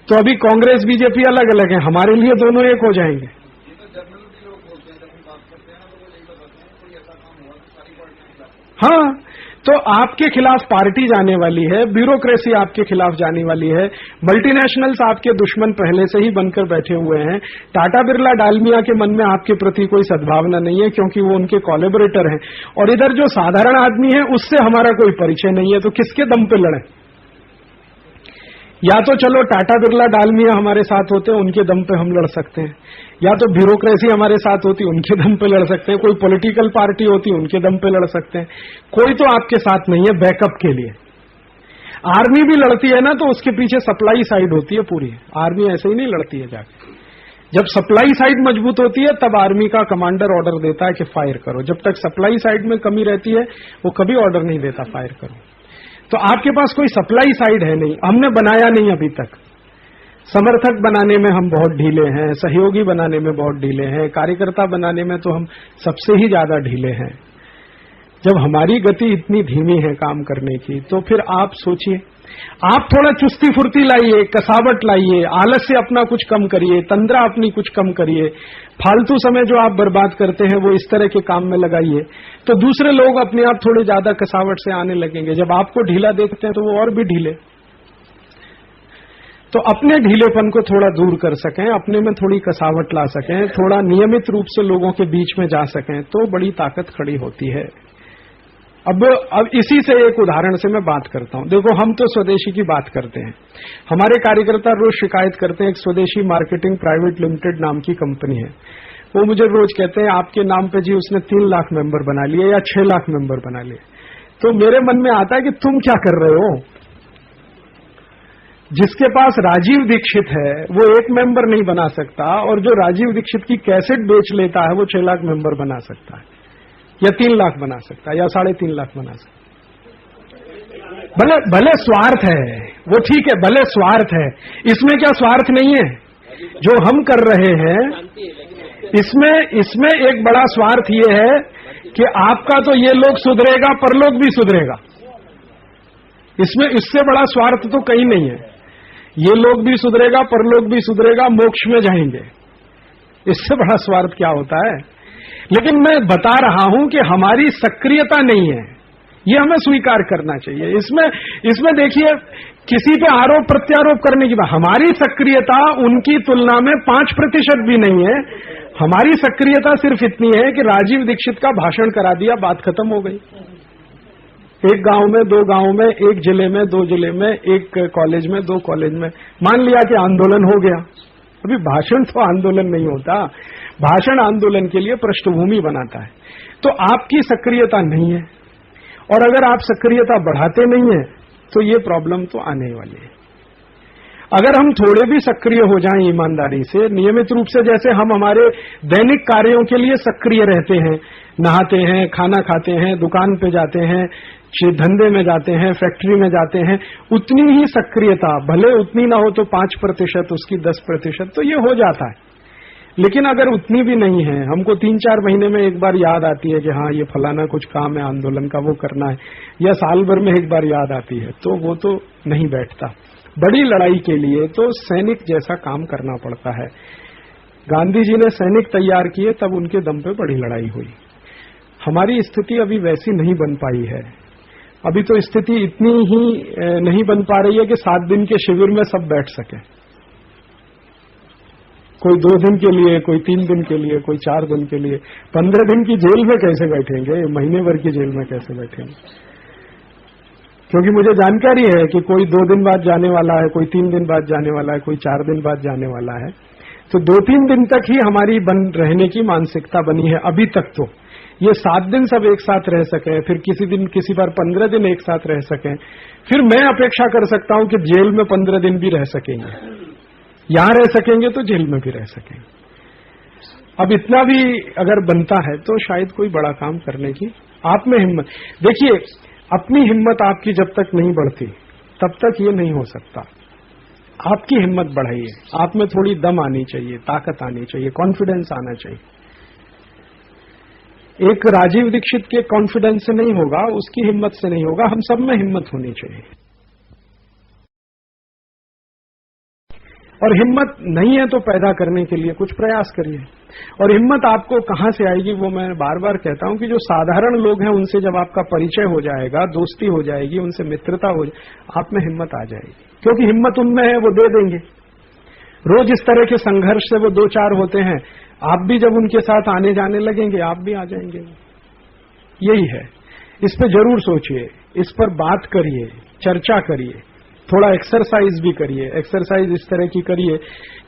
तो अभी कांग्रेस BJP अलग अलग है, हमारे लिए दोनों एक हो जाएंगे। हाँ, तो आपके खिलाफ पार्टी जाने वाली है, ब्यूरोक्रेसी आपके खिलाफ जाने वाली है, मल्टीनेशनल्स आपके दुश्मन पहले से ही बनकर बैठे हुए हैं। टाटा बिरला डालमिया के मन में आपके प्रति कोई सद्भावना नहीं है क्योंकि वो उनके कोलैबोरेटर हैं, और इधर जो साधारण आदमी है उससे हमारा कोई परिचय नहीं है। तो किसके दम पे लड़े? या तो चलो टाटा बिरला डालमिया हमारे साथ होते हैं, उनके दम पे हम लड़ सकते हैं, या तो ब्यूरोक्रेसी हमारे साथ होती, उनके दम पे लड़ सकते हैं, कोई पॉलिटिकल पार्टी होती, उनके दम पे लड़ सकते हैं। कोई तो आपके साथ नहीं है बैकअप के लिए। आर्मी भी लड़ती है ना, तो उसके पीछे सप्लाई साइड होती है पूरी। आर्मी ऐसे ही नहीं लड़ती है जाके, जब सप्लाई साइड मजबूत होती है तब आर्मी का कमांडर ऑर्डर देता है कि फायर करो। जब तक सप्लाई साइड में कमी रहती है वो कभी ऑर्डर नहीं देता फायर करो। तो आपके पास कोई सप्लाई साइड है नहीं, हमने बनाया नहीं अभी तक। समर्थक बनाने में हम बहुत ढीले हैं, सहयोगी बनाने में बहुत ढीले हैं, कार्यकर्ता बनाने में तो हम सबसे ही ज्यादा ढीले हैं। जब हमारी गति इतनी धीमी है काम करने की, तो फिर आप सोचिए, आप थोड़ा चुस्ती फुर्ती लाइए, कसावट लाइए, आलस्य अपना कुछ कम करिए, तंद्रा अपनी कुछ कम करिए, फालतू समय जो आप बर्बाद करते हैं वो इस तरह के काम में लगाइए, तो दूसरे लोग अपने आप थोड़े ज्यादा कसावट से आने लगेंगे। जब आपको ढीला देखते हैं तो वो और भी ढीले। तो अपने ढीलेपन को थोड़ा दूर कर सकें, अपने में थोड़ी कसावट ला सकें, थोड़ा नियमित रूप से लोगों के बीच में जा सकें, तो बड़ी ताकत खड़ी होती है। अब इसी से एक उदाहरण से मैं बात करता हूं। देखो, हम तो स्वदेशी की बात करते हैं, हमारे कार्यकर्ता रोज शिकायत करते हैं। एक स्वदेशी मार्केटिंग प्राइवेट लिमिटेड नाम की कंपनी है, वो मुझे रोज कहते हैं आपके नाम पे जी उसने 3 लाख मेंबर बना लिए या 6 लाख मेंबर बना लिए। तो मेरे मन में आता है कि तुम क्या कर रहे हो? जिसके पास राजीव दीक्षित है वो 1 मेंबर नहीं बना सकता, और जो राजीव दीक्षित की कैसेट बेच लेता है वो 6 लाख मेंबर बना सकता है, या 3 लाख बना सकता है, या 3.5 लाख बना सकता है। भले स्वार्थ है वो, ठीक है, भले स्वार्थ है, इसमें क्या स्वार्थ नहीं है? जो हम कर रहे हैं इसमें एक बड़ा स्वार्थ ये है कि आपका तो ये लोग सुधरेगा, परलोक भी सुधरेगा। इसमें इससे बड़ा स्वार्थ तो कहीं नहीं है। ये लोग भी सुधरेगा, परलोक भी सुधरेगा, मोक्ष में जाएंगे, इससे बड़ा स्वार्थ क्या होता है? लेकिन मैं बता रहा हूं कि हमारी सक्रियता नहीं है, ये हमें स्वीकार करना चाहिए। इसमें देखिए, किसी पे आरोप प्रत्यारोप करने की बात, हमारी सक्रियता उनकी तुलना में 5% भी नहीं है। हमारी सक्रियता सिर्फ इतनी है कि राजीव दीक्षित का भाषण करा दिया, बात खत्म हो गई। 1 गांव में, 2 गांव में, 1 जिले में, 2 जिले में, 1 कॉलेज में, 2 कॉलेज में, मान लिया कि आंदोलन हो गया। अभी भाषण तो आंदोलन नहीं होता, भाषण आंदोलन के लिए पृष्ठभूमि बनाता है। तो आपकी सक्रियता नहीं है, और अगर आप सक्रियता बढ़ाते नहीं है तो ये प्रॉब्लम तो आने वाली है। अगर हम थोड़े भी सक्रिय हो जाएं ईमानदारी से, नियमित रूप से, जैसे हम हमारे दैनिक कार्यों के लिए सक्रिय रहते हैं, नहाते हैं, खाना खाते हैं, दुकान पे जाते हैं, धंधे में जाते हैं, फैक्ट्री में जाते हैं, उतनी ही सक्रियता, भले उतनी ना हो तो 5%, उसकी 10%, तो ये हो जाता है। लेकिन अगर उतनी भी नहीं है, हमको 3-4 महीने में एक बार याद आती है कि हाँ ये फलाना कुछ काम है आंदोलन का, वो करना है, या साल भर में एक बार याद आती है, तो वो तो नहीं बैठता। बड़ी लड़ाई के लिए तो सैनिक जैसा काम करना पड़ता है। गांधी जी ने सैनिक तैयार किए, तब उनके दम पे बड़ी लड़ाई हुई। हमारी स्थिति अभी वैसी नहीं बन पाई है। अभी तो स्थिति इतनी ही नहीं बन पा रही है कि 7 दिन के शिविर में सब बैठ सके। कोई 2 दिन के लिए, कोई 3 दिन के लिए, कोई 4 दिन के लिए। 15 दिन की जेल में कैसे बैठेंगे, महीने भर की जेल में कैसे बैठेंगे? क्योंकि मुझे जानकारी है कि कोई 2 दिन बाद जाने वाला है, कोई 3 दिन बाद जाने वाला है, कोई 4 दिन बाद जाने वाला है। तो 2-3 दिन तक ही हमारी रहने की मानसिकता बनी है अभी तक। तो ये 7 दिन सब एक साथ रह सके, फिर किसी दिन, किसी बार 15 दिन एक साथ रह सके, फिर मैं अपेक्षा कर सकता हूं कि जेल में 15 दिन भी रह सकेंगे, यहां रह सकेंगे तो जेल में भी रह सकेंगे। अब इतना भी अगर बनता है तो शायद कोई बड़ा काम करने की आप में हिम्मत। देखिए, अपनी हिम्मत आपकी जब तक नहीं बढ़ती तब तक ये नहीं हो सकता। आपकी हिम्मत बढ़ाइए, आप में थोड़ी दम आनी चाहिए, ताकत आनी चाहिए, कॉन्फिडेंस आना चाहिए। एक राजीव दीक्षित के कॉन्फिडेंस से नहीं होगा, उसकी हिम्मत से नहीं होगा, हम सब में हिम्मत होनी चाहिए। और हिम्मत नहीं है तो पैदा करने के लिए कुछ प्रयास करिए। और हिम्मत आपको कहां से आएगी, वो मैं बार बार कहता हूं कि जो साधारण लोग हैं उनसे जब आपका परिचय हो जाएगा, दोस्ती हो जाएगी, उनसे मित्रता हो जाएगी, आप में हिम्मत आ जाएगी। क्योंकि हिम्मत उनमें है, वो दे देंगे। रोज इस तरह के संघर्ष से वो 2-4 होते हैं, आप भी जब उनके साथ आने जाने लगेंगे आप भी आ जाएंगे। यही है। इस पे जरूर सोचिए, इस पर बात करिए, चर्चा करिए, थोड़ा एक्सरसाइज भी करिए। एक्सरसाइज इस तरह की करिए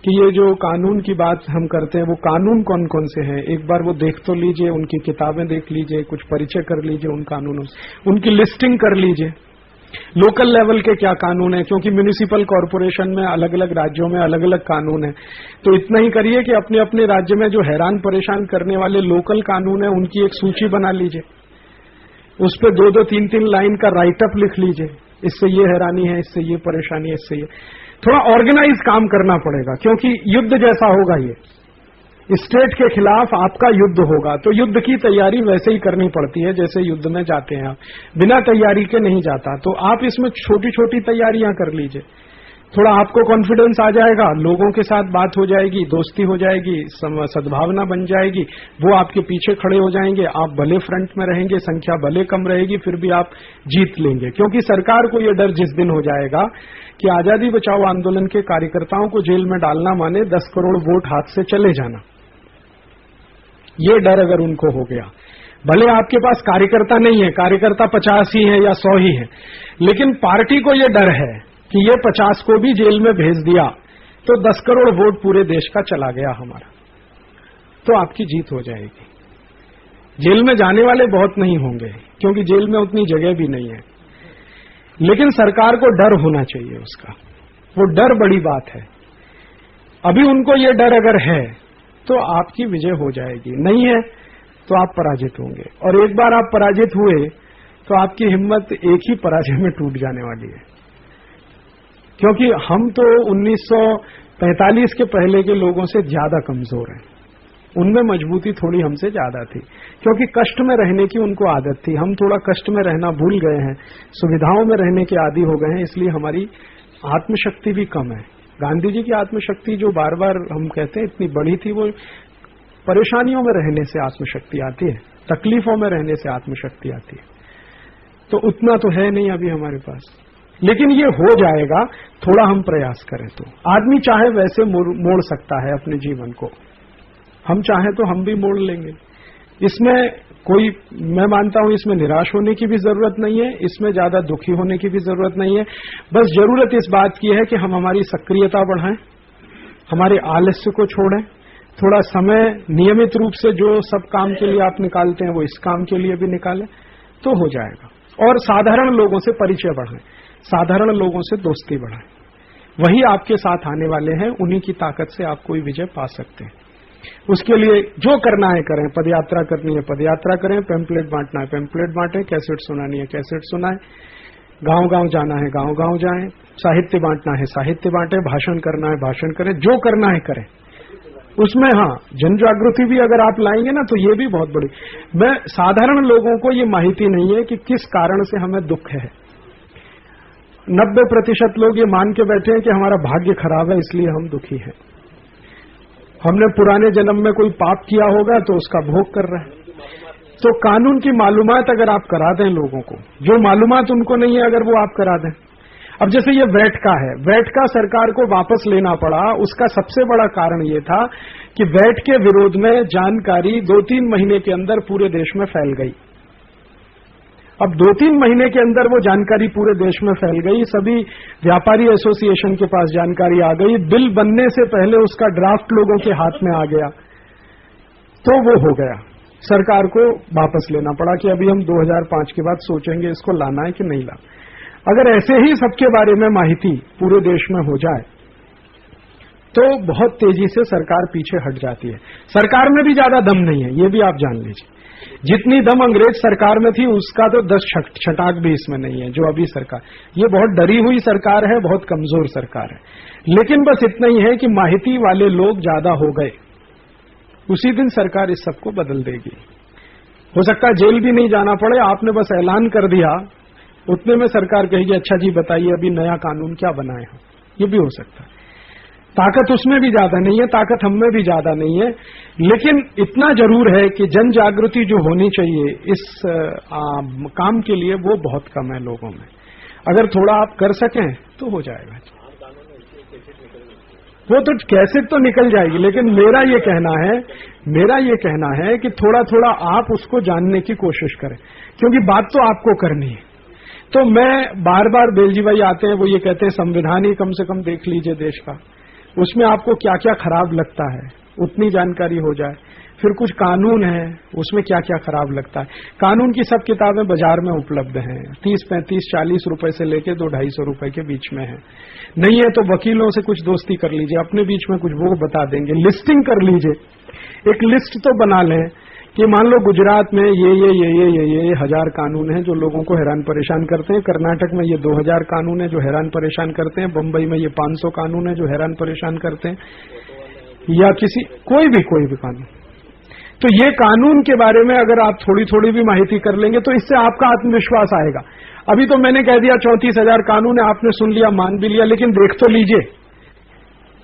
कि ये जो कानून की बात हम करते हैं, वो कानून कौन कौन से हैं, एक बार वो देख तो लीजिए, उनकी किताबें देख लीजिए, कुछ परिचय कर लीजिए उन कानूनों से, उनकी लिस्टिंग कर लीजिए। लोकल लेवल के क्या कानून है, क्योंकि म्युनिसिपल कॉरपोरेशन में अलग अलग राज्यों में अलग अलग कानून है। तो इतना ही करिए कि अपने अपने राज्य में जो हैरान परेशान करने वाले लोकल कानून है उनकी एक सूची बना लीजिए, उस पर 2-2, 3-3 लाइन का राइटअप लिख लीजिए, इससे ये हैरानी है, इससे ये परेशानी है, इससे ये। थोड़ा ऑर्गेनाइज काम करना पड़ेगा, क्योंकि युद्ध जैसा होगा ये, स्टेट के खिलाफ आपका युद्ध होगा। तो युद्ध की तैयारी वैसे ही करनी पड़ती है जैसे युद्ध में जाते हैं आप, बिना तैयारी के नहीं जाता। तो आप इसमें छोटी छोटी तैयारियां कर लीजिए, थोड़ा आपको कॉन्फिडेंस आ जाएगा, लोगों के साथ बात हो जाएगी, दोस्ती हो जाएगी, सद्भावना बन जाएगी, वो आपके पीछे खड़े हो जाएंगे, आप भले फ्रंट में रहेंगे, संख्या भले कम रहेगी, फिर भी आप जीत लेंगे। क्योंकि सरकार को यह डर जिस दिन हो जाएगा कि आजादी बचाओ आंदोलन के कार्यकर्ताओं को जेल में डालना माने 10 करोड़ वोट हाथ से चले जाना, ये डर अगर उनको हो गया, भले आपके पास कार्यकर्ता नहीं है, कार्यकर्ता 50 ही है या 100 ही है, लेकिन पार्टी को यह डर है कि ये 50 को भी जेल में भेज दिया तो 10 करोड़ वोट पूरे देश का चला गया हमारा, तो आपकी जीत हो जाएगी। जेल में जाने वाले बहुत नहीं होंगे, क्योंकि जेल में उतनी जगह भी नहीं है, लेकिन सरकार को डर होना चाहिए उसका, वो डर बड़ी बात है। अभी उनको ये डर अगर है तो आपकी विजय हो जाएगी, नहीं है तो आप पराजित होंगे। और एक बार आप पराजित हुए तो आपकी हिम्मत एक ही पराजय में टूट जाने वाली है। क्योंकि हम तो 1945 के पहले के लोगों से ज्यादा कमजोर हैं, उनमें मजबूती थोड़ी हमसे ज्यादा थी, क्योंकि कष्ट में रहने की उनको आदत थी। हम थोड़ा कष्ट में रहना भूल गए हैं, सुविधाओं में रहने के आदी हो गए हैं, इसलिए हमारी आत्मशक्ति भी कम है। गांधी जी की आत्मशक्ति जो बार बार हम कहते हैं इतनी बड़ी थी, वो परेशानियों में रहने से आत्मशक्ति आती है, तकलीफों में रहने से आत्मशक्ति आती है। तो उतना तो है नहीं अभी हमारे पास, लेकिन ये हो जाएगा, थोड़ा हम प्रयास करें तो। आदमी चाहे वैसे मोड़ सकता है अपने जीवन को, हम चाहें तो हम भी मोड़ लेंगे। इसमें कोई, मैं मानता हूं इसमें निराश होने की भी जरूरत नहीं है, इसमें ज्यादा दुखी होने की भी जरूरत नहीं है। बस जरूरत इस बात की है कि हम हमारी सक्रियता बढ़ाएं, हमारे आलस्य को छोड़ें, थोड़ा समय नियमित रूप से जो सब काम के लिए आप निकालते हैं वो इस काम के लिए भी निकालें तो हो जाएगा। और साधारण लोगों से परिचय बढ़ाएं, साधारण लोगों से दोस्ती बढ़ाएं, वही आपके साथ आने वाले हैं, उन्हीं की ताकत से आप कोई विजय पा सकते हैं। उसके लिए जो करना है करें, पदयात्रा करनी है पदयात्रा करें, पैम्पलेट बांटना है पैम्पलेट बांटें, कैसेट सुनानी है कैसेट सुनाएं, गांव गांव जाना है गांव गांव जाएं, साहित्य बांटना है साहित्य बांटें, भाषण करना है भाषण करें, जो करना है करें। उसमें हाँ, जन जागृति भी अगर आप लाएंगे ना तो ये भी बहुत बड़ी। मैं साधारण लोगों को ये माहिती नहीं है कि किस कारण से हमें दुख है। 90% लोग ये मान के बैठे हैं कि हमारा भाग्य खराब है इसलिए हम दुखी हैं, हमने पुराने जन्म में कोई पाप किया होगा तो उसका भोग कर रहे हैं। तो कानून की मालूमात अगर आप करा दें लोगों को, जो मालूमात उनको नहीं है अगर वो आप करा दें। अब जैसे ये वैट का है, वैट का सरकार को वापस लेना पड़ा, उसका सबसे बड़ा कारण ये था कि वैट के विरोध में जानकारी 2-3 महीने के अंदर पूरे देश में फैल गई। अब 2-3 महीने के अंदर वो जानकारी पूरे देश में फैल गई, सभी व्यापारी एसोसिएशन के पास जानकारी आ गई, बिल बनने से पहले उसका ड्राफ्ट लोगों के हाथ में आ गया, तो वो हो गया। सरकार को वापस लेना पड़ा कि अभी हम 2005 के बाद सोचेंगे इसको लाना है कि नहीं लाना। अगर ऐसे ही सबके बारे में माहिती पूरे देश में हो जाए तो बहुत तेजी से सरकार पीछे हट जाती है। सरकार में भी ज्यादा दम नहीं है, ये भी आप जान लीजिए। जितनी दम अंग्रेज सरकार में थी उसका तो 10 छटाक भी इसमें नहीं है जो अभी सरकार। ये बहुत डरी हुई सरकार है, बहुत कमजोर सरकार है। लेकिन बस इतना ही है कि माहिती वाले लोग ज्यादा हो गए, उसी दिन सरकार इस सबको बदल देगी। हो सकता है जेल भी नहीं जाना पड़े, आपने बस ऐलान कर दिया, उतने में सरकार कहेगी अच्छा जी बताइए अभी नया कानून क्या बनाए हो। ये भी हो सकता है। ताकत उसमें भी ज्यादा नहीं है, ताकत हम में भी ज्यादा नहीं है, लेकिन इतना जरूर है कि जन जागृति जो होनी चाहिए इस काम के लिए वो बहुत कम है लोगों में। अगर थोड़ा आप कर सकें तो हो जाएगा। वो तो कैसेट तो निकल जाएगी, लेकिन मेरा ये कहना है कि थोड़ा थोड़ा आप उसको जानने की कोशिश करें, क्योंकि बात तो आपको करनी है। तो मैं बार बार बेलजी भाई आते हैं, वो ये कहते हैं संविधान ही कम से कम देख लीजिए देश का, उसमें आपको क्या क्या खराब लगता है उतनी जानकारी हो जाए। फिर कुछ कानून है उसमें क्या क्या खराब लगता है। कानून की सब किताबें बाजार में उपलब्ध हैं, 30, 35, 40 रुपए से लेके 200-250 रुपए के बीच में है। नहीं है तो वकीलों से कुछ दोस्ती कर लीजिए, अपने बीच में कुछ वो बता देंगे। लिस्टिंग कर लीजिए, एक लिस्ट तो बना लें कि मान लो गुजरात में ये 1000 कानून हैं जो लोगों को हैरान परेशान करते हैं, कर्नाटक में ये 2000 कानून है जो हैरान परेशान करते हैं, बंबई में ये 500 कानून है जो हैरान परेशान करते हैं, या कोई भी कानून। तो ये कानून के बारे में अगर आप थोड़ी थोड़ी भी माहिती कर लेंगे तो इससे आपका आत्मविश्वास आएगा। अभी तो मैंने कह दिया 34,000 कानून है, आपने सुन लिया मान भी लिया, लेकिन देख तो लीजिए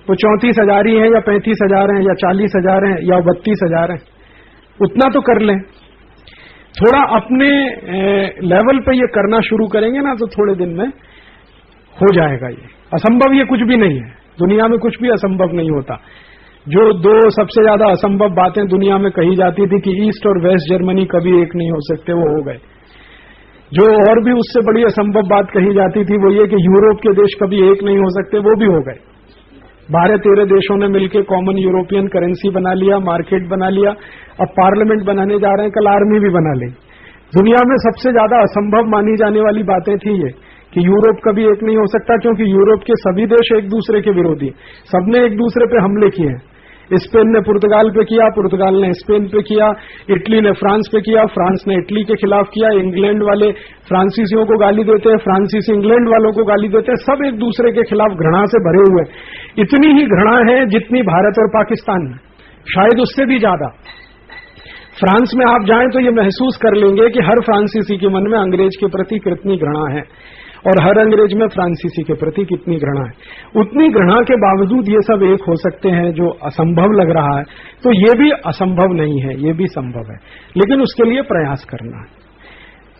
वो 34,000 ही है या 35,000 है या 40,000 है या 32,000 है, उतना तो कर लें। थोड़ा अपने लेवल पे ये करना शुरू करेंगे ना तो थोड़े दिन में हो जाएगा। ये असंभव ये कुछ भी नहीं है, दुनिया में कुछ भी असंभव नहीं होता। जो 2 सबसे ज्यादा असंभव बातें दुनिया में कही जाती थी कि ईस्ट और वेस्ट जर्मनी कभी एक नहीं हो सकते, वो हो गए। जो और भी उससे बड़ी असंभव बात कही जाती थी वो ये कि यूरोप के देश कभी एक नहीं हो सकते, वो भी हो गए। 12-13 देशों ने मिलकर कॉमन यूरोपियन करेंसी बना लिया, मार्केट बना लिया, अब पार्लियामेंट बनाने जा रहे हैं, कल आर्मी भी बना ली। दुनिया में सबसे ज्यादा असंभव मानी जाने वाली बातें थी ये कि यूरोप कभी एक नहीं हो सकता, क्योंकि यूरोप के सभी देश एक दूसरे के विरोधी, सबने एक दूसरे पे हमले किए हैं। स्पेन ने पुर्तगाल पे किया, पुर्तगाल ने स्पेन पे किया, इटली ने फ्रांस पे किया, फ्रांस ने इटली के खिलाफ किया, इंग्लैंड वाले फ्रांसीसियों को गाली देते हैं, फ्रांसीसी इंग्लैंड वालों को गाली देते हैं, सब एक दूसरे के खिलाफ घृणा से भरे हुए। इतनी ही घृणा है जितनी भारत और पाकिस्तान में, शायद उससे भी ज्यादा। फ्रांस में आप जाएं तो ये महसूस कर लेंगे कि हर फ्रांसीसी के मन में अंग्रेज के प्रति कितनी घृणा है और हर अंग्रेज में फ्रांसीसी के प्रति कितनी घृणा है। उतनी घृणा के बावजूद ये सब एक हो सकते हैं, जो असंभव लग रहा है तो ये भी असंभव नहीं है, ये भी संभव है, लेकिन उसके लिए प्रयास करना है।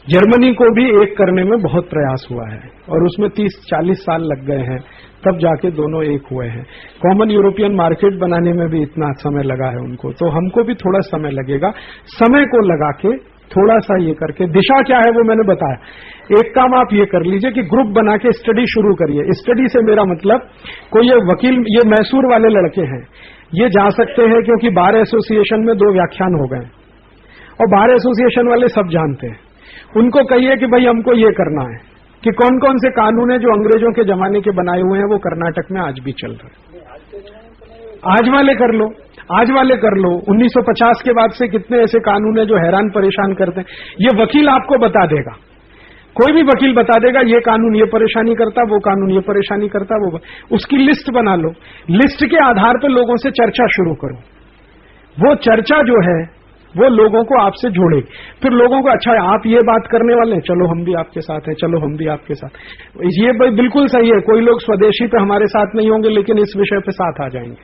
जर्मनी को भी एक करने में बहुत प्रयास हुआ है और उसमें 30-40 साल लग गए हैं, तब जाके दोनों एक हुए हैं। कॉमन यूरोपियन मार्केट बनाने में भी इतना समय लगा है उनको, तो हमको भी थोड़ा समय लगेगा। समय को लगा के थोड़ा सा ये करके, दिशा क्या है वो मैंने बताया। एक काम आप ये कर लीजिए कि ग्रुप बना के स्टडी शुरू करिए। स्टडी से मेरा मतलब कोई ये वकील, ये मैसूर वाले लड़के हैं, ये जा सकते हैं क्योंकि बार एसोसिएशन में 2 व्याख्यान हो गए और बार एसोसिएशन वाले सब जानते हैं। उनको कहिए कि भाई हमको ये करना है, कि कौन कौन से कानून है जो अंग्रेजों के जमाने के बनाए हुए हैं वो कर्नाटक में आज भी चल रहे हैं। आज वाले कर लो, आज वाले कर लो। 1950 के बाद से कितने ऐसे कानून है जो हैरान परेशान करते हैं। ये वकील आपको बता देगा, कोई भी वकील बता देगा ये कानून ये परेशानी करता, वो कानून ये परेशानी करता, वो उसकी लिस्ट बना लो। लिस्ट के आधार पर लोगों से चर्चा शुरू करो। वो चर्चा जो है वो लोगों को आपसे जोड़ेगी। फिर लोगों को अच्छा है आप ये बात करने वाले हैं, चलो हम भी आपके साथ हैं, चलो हम भी आपके साथ। ये बिल्कुल सही है। कोई लोग स्वदेशी पे हमारे साथ नहीं होंगे लेकिन इस विषय पे साथ आ जाएंगे,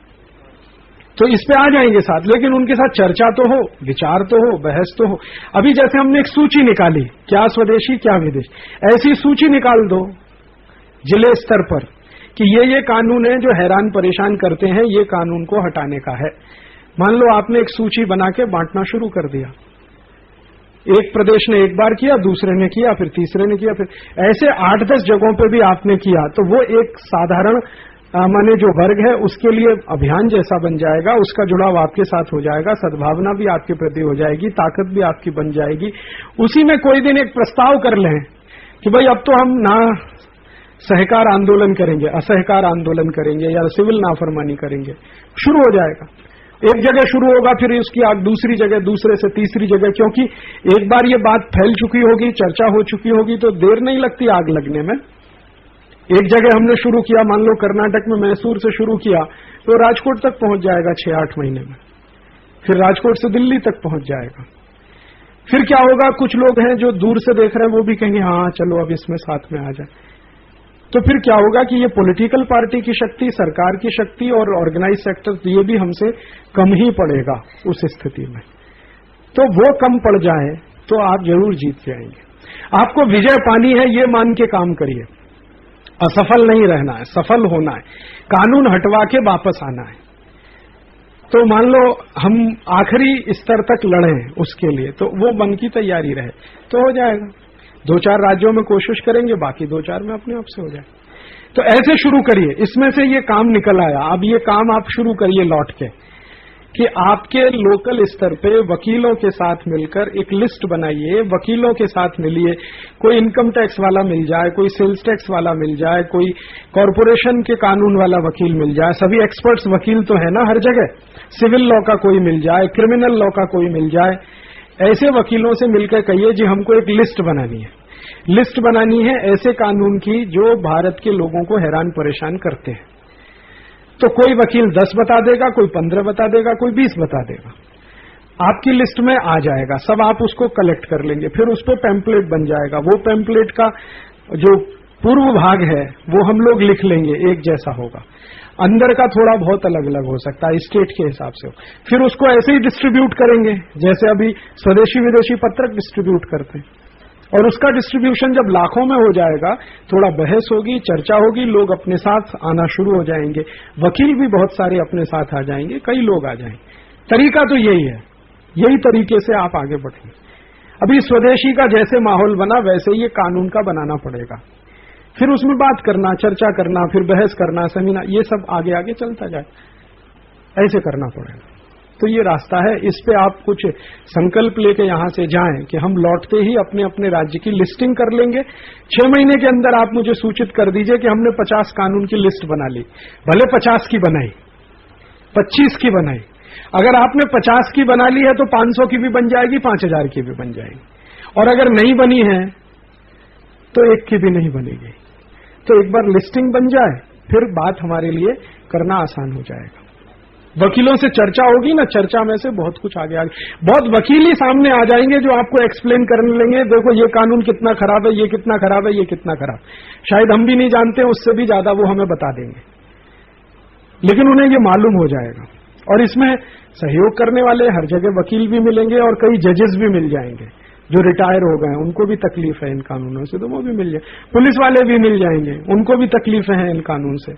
तो इस पे आ जाएंगे साथ, लेकिन उनके साथ चर्चा तो हो, विचार तो हो, बहस तो हो। अभी जैसे हमने एक सूची निकाली, क्या स्वदेशी क्या विदेशी, ऐसी सूची निकाल दो जिले स्तर पर कि ये कानून है जो हैरान परेशान करते हैं, ये कानून को हटाने का है। मान लो आपने एक सूची बना के बांटना शुरू कर दिया। एक प्रदेश ने एक बार किया, दूसरे ने किया, फिर तीसरे ने किया, फिर ऐसे 8-10 जगहों पे भी आपने किया, तो वो एक साधारण माने जो वर्ग है उसके लिए अभियान जैसा बन जाएगा। उसका जुड़ाव आपके साथ हो जाएगा, सद्भावना भी आपके प्रति हो जाएगी, ताकत भी आपकी बन जाएगी। उसी में कोई दिन एक प्रस्ताव कर लें कि भाई अब तो हम ना सहकार आंदोलन करेंगे, असहकार आंदोलन करेंगे या सिविल नाफरमानी करेंगे, शुरू हो जाएगा। एक जगह शुरू होगा, फिर उसकी आग दूसरी जगह, दूसरे से तीसरी जगह, क्योंकि एक बार ये बात फैल चुकी होगी, चर्चा हो चुकी होगी, तो देर नहीं लगती आग लगने में। एक जगह हमने शुरू किया, मान लो कर्नाटक में मैसूर से शुरू किया, तो राजकोट तक पहुंच जाएगा 6-8 महीने में, फिर राजकोट से दिल्ली तक पहुंच जाएगा। फिर क्या होगा, कुछ लोग हैं जो दूर से देख रहे हैं, वो भी कहेंगे हाँ चलो अब इसमें साथ में आ जाए। तो फिर क्या होगा कि ये पॉलिटिकल पार्टी की शक्ति, सरकार की शक्ति और ऑर्गेनाइज सेक्टर, ये भी हमसे कम ही पड़ेगा उस स्थिति में। तो वो कम पड़ जाए तो आप जरूर जीत जाएंगे। आपको विजय पानी है ये मान के काम करिए, असफल नहीं रहना है, सफल होना है, कानून हटवा के वापस आना है। तो मान लो हम आखिरी स्तर तक लड़े उसके लिए, तो वो मन की तैयारी रहे तो हो जाएगा। 2-4 राज्यों में कोशिश करेंगे, बाकी 2-4 में अपने आप से हो जाए। तो ऐसे शुरू करिए, इसमें से ये काम निकल आया। अब ये काम आप शुरू करिए लौट के कि आपके लोकल स्तर पे वकीलों के साथ मिलकर एक लिस्ट बनाइए, वकीलों के साथ मिलिए। कोई इनकम टैक्स वाला मिल जाए, कोई सेल्स टैक्स वाला मिल जाए, कोई कॉरपोरेशन के कानून वाला वकील मिल जाए। सभी एक्सपर्ट्स वकील तो है ना हर जगह। सिविल लॉ का कोई मिल जाए, क्रिमिनल लॉ का कोई मिल जाए। ऐसे वकीलों से मिलकर कहिए जी हमको एक लिस्ट बनानी है, लिस्ट बनानी है ऐसे कानून की जो भारत के लोगों को हैरान परेशान करते हैं। तो कोई वकील 10 बता देगा, कोई 15 बता देगा, कोई 20 बता देगा, आपकी लिस्ट में आ जाएगा। सब आप उसको कलेक्ट कर लेंगे, फिर उस पर पैम्पलेट बन जाएगा। वो पैम्पलेट का जो पूर्व भाग है वो हम लोग लिख लेंगे, एक जैसा होगा। अंदर का थोड़ा बहुत अलग अलग हो सकता है, स्टेट के हिसाब से हो। फिर उसको ऐसे ही डिस्ट्रीब्यूट करेंगे जैसे अभी स्वदेशी विदेशी पत्रक डिस्ट्रीब्यूट करते हैं। और उसका डिस्ट्रीब्यूशन जब लाखों में हो जाएगा, थोड़ा बहस होगी, चर्चा होगी, लोग अपने साथ आना शुरू हो जाएंगे, वकील भी बहुत सारे अपने साथ आ जाएंगे, कई लोग आ जाएंगे। तरीका तो यही है, यही तरीके से आप आगे बढ़ेंगे। अभी स्वदेशी का जैसे माहौल बना वैसे ही कानून का बनाना पड़ेगा। फिर उसमें बात करना, चर्चा करना, फिर बहस करना, सेमिनार, ये सब आगे आगे चलता जाए, ऐसे करना पड़ेगा। तो ये रास्ता है। इस पे आप कुछ संकल्प लेके यहां से जाएं कि हम लौटते ही अपने अपने राज्य की लिस्टिंग कर लेंगे। 6 महीने के अंदर आप मुझे सूचित कर दीजिए कि हमने 50 कानून की लिस्ट बना ली। भले 50 की बनाई, 25 की बनाई, अगर आपने 50 की बना ली है तो 500 की भी बन जाएगी, 5000 की भी बन जाएगी। और अगर नहीं बनी है तो 1 की भी नहीं बनेगी। तो एक बार लिस्टिंग बन जाए फिर बात हमारे लिए करना आसान हो जाएगा। वकीलों से चर्चा होगी ना, चर्चा में से बहुत कुछ आगे बहुत वकील ही सामने आ जाएंगे जो आपको एक्सप्लेन करने लेंगे, देखो ये कानून कितना खराब है, ये कितना खराब है, ये कितना खराब। शायद हम भी नहीं जानते, उससे भी ज्यादा वो हमें बता देंगे, लेकिन उन्हें ये मालूम हो जाएगा। और इसमें सहयोग करने वाले हर जगह वकील भी मिलेंगे और कई जजेस भी मिल जाएंगे जो रिटायर हो गए, उनको भी तकलीफ है इन कानूनों से, तो वो भी मिल जाए। पुलिस वाले भी मिल जाएंगे, उनको भी तकलीफ है इन कानून से।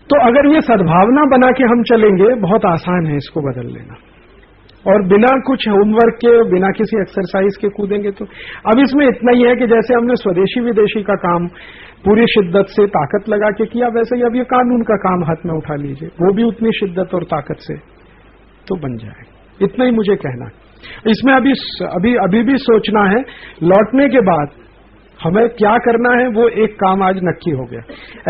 तो अगर ये सद्भावना बना के हम चलेंगे, बहुत आसान है इसको बदल लेना। और बिना कुछ होमवर्क के, बिना किसी एक्सरसाइज के कूदेंगे तो। अब इसमें इतना ही है कि जैसे हमने स्वदेशी विदेशी का काम पूरी शिद्दत से ताकत लगा के किया, वैसे ही अब ये कानून का काम हाथ में उठा लीजिए, वो भी उतनी शिद्दत और ताकत से तो बन जाए। इतना ही मुझे कहना है। इसमें अभी भी सोचना है, लौटने के बाद हमें क्या करना है वो एक काम आज नक्की हो गया।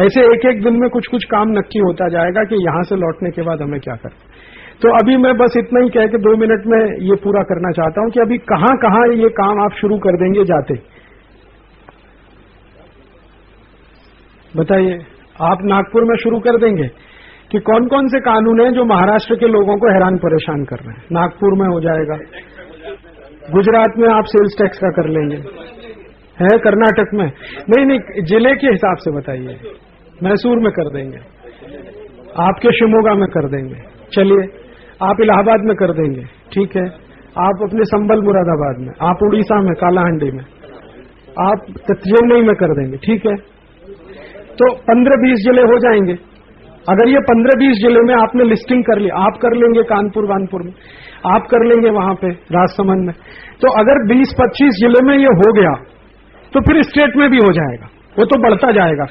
ऐसे एक एक दिन में कुछ कुछ काम नक्की होता जाएगा कि यहां से लौटने के बाद हमें क्या करना। तो अभी मैं बस इतना ही कह के 2 मिनट में ये पूरा करना चाहता हूं कि अभी कहां कहां ये काम आप शुरू कर देंगे जाते, बताइए। आप नागपुर में शुरू कर देंगे कि कौन कौन से कानून हैं जो महाराष्ट्र के लोगों को हैरान परेशान कर रहे हैं, नागपुर में हो जाएगा। गुजरात में आप सेल्स टैक्स का कर लेंगे, है कर्नाटक में नहीं, जिले के हिसाब से बताइए। मैसूर में कर देंगे, आपके शिमोगा में कर देंगे, चलिए आप इलाहाबाद में कर देंगे, ठीक है। आप अपने संबल मुरादाबाद में, आप उड़ीसा में कालाहांडी में, आप चेन्नई में कर देंगे, ठीक है। तो 15-20 जिले हो जाएंगे। अगर ये 15-20 जिले में आपने लिस्टिंग कर ली, आप कर लेंगे कानपुर वानपुर में, आप कर लेंगे वहां पे राजसमंद में, तो अगर 20-25 जिले में ये हो गया तो फिर स्टेट में भी हो जाएगा, वो तो बढ़ता जाएगा।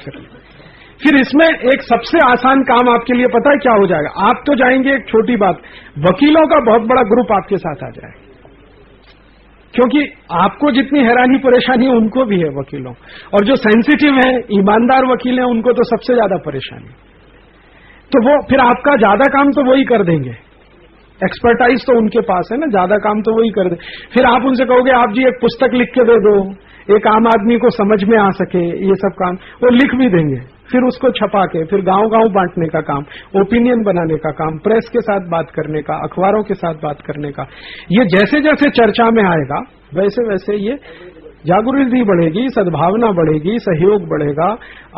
फिर इसमें एक सबसे आसान काम आपके लिए पता है क्या हो जाएगा? आप तो जाएंगे, एक छोटी बात, वकीलों का बहुत बड़ा ग्रुप आपके साथ आ जाएगा, क्योंकि आपको जितनी हैरानी परेशानी है उनको भी है वकीलों, और जो सेंसिटिव है ईमानदार वकील हैं उनको तो सबसे ज्यादा परेशानी। तो वो फिर आपका ज्यादा काम तो वही कर देंगे, एक्सपर्टाइज तो उनके पास है ना, ज्यादा काम तो वही कर दे। फिर आप उनसे कहोगे आप जी एक पुस्तक लिख के दे दो, एक आम आदमी को समझ में आ सके, ये सब काम वो लिख भी देंगे। फिर उसको छपा के फिर गांव गांव बांटने का काम, ओपिनियन बनाने का काम, प्रेस के साथ बात करने का, अखबारों के साथ बात करने का, ये जैसे जैसे चर्चा में आएगा वैसे वैसे ये जागरूकता बढ़ेगी, सद्भावना बढ़ेगी, सहयोग बढ़ेगा।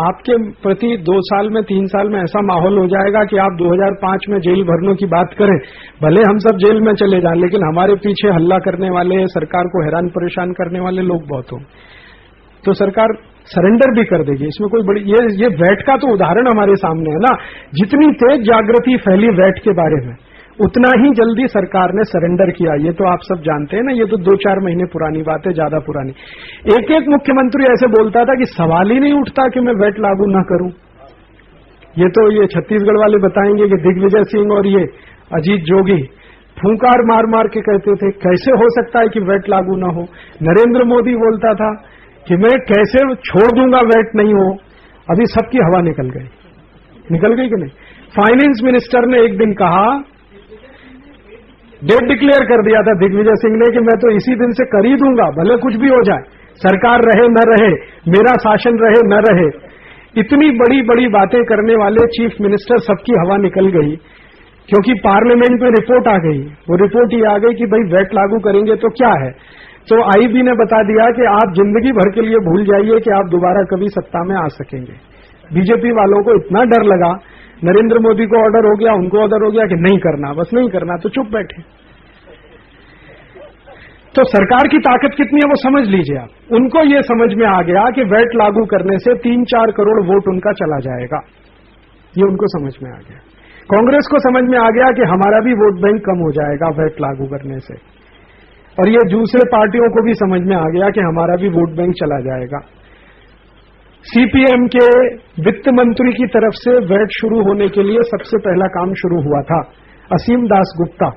आपके प्रति 2 साल में 3 साल में ऐसा माहौल हो जाएगा कि आप 2005 में जेल भरने की बात करें, भले हम सब जेल में चले जाएं, लेकिन हमारे पीछे हल्ला करने वाले, सरकार को हैरान परेशान करने वाले लोग बहुत हों, तो सरकार सरेंडर भी कर देगी। इसमें कोई बड़ी ये वैट का तो उदाहरण हमारे सामने है ना। जितनी तेज जागृति फैली वैट के बारे में, उतना ही जल्दी सरकार ने सरेंडर किया। ये तो आप सब जानते हैं ना, ये तो 2-4 महीने पुरानी बात है, ज्यादा पुरानी। एक एक मुख्यमंत्री ऐसे बोलता था कि सवाल ही नहीं उठता कि मैं वैट लागू ना करूं। ये तो ये छत्तीसगढ़ वाले बताएंगे कि दिग्विजय सिंह और ये अजीत जोगी फूंकार मार मार के कहते थे कैसे हो सकता है कि वैट लागू ना हो। नरेंद्र मोदी बोलता था कि मैं कैसे छोड़ दूंगा वैट नहीं हो। अभी सबकी हवा निकल गई कि नहीं। फाइनेंस मिनिस्टर ने एक दिन कहा, डेट डिक्लेयर कर दिया था दिग्विजय सिंह ने कि मैं तो इसी दिन से कर ही दूंगा, भले कुछ भी हो जाए, सरकार रहे न रहे, मेरा शासन रहे न रहे। इतनी बड़ी बड़ी बातें करने वाले चीफ मिनिस्टर सबकी हवा निकल गई, क्योंकि पार्लियामेंट में रिपोर्ट आ गई। वो रिपोर्ट ये आ गई कि भाई वैट लागू करेंगे तो क्या है। तो आईबी ने बता दिया कि आप जिंदगी भर के लिए भूल जाइए कि आप दोबारा कभी सत्ता में आ सकेंगे। बीजेपी वालों को इतना डर लगा, नरेंद्र मोदी को ऑर्डर हो गया, उनको ऑर्डर हो गया कि नहीं करना, बस नहीं करना, तो चुप बैठे। तो सरकार की ताकत कितनी है वो समझ लीजिए आप। उनको ये समझ में आ गया कि वैट लागू करने से 3-4 करोड़ वोट उनका चला जाएगा, ये उनको समझ में आ गया। कांग्रेस को समझ में आ गया कि हमारा भी वोट बैंक कम हो जाएगा वैट लागू करने से, और ये दूसरे पार्टियों को भी समझ में आ गया कि हमारा भी वोट बैंक चला जाएगा। सीपीएम के वित्त मंत्री की तरफ से वैट शुरू होने के लिए सबसे पहला काम शुरू हुआ था। असीम दास गुप्ता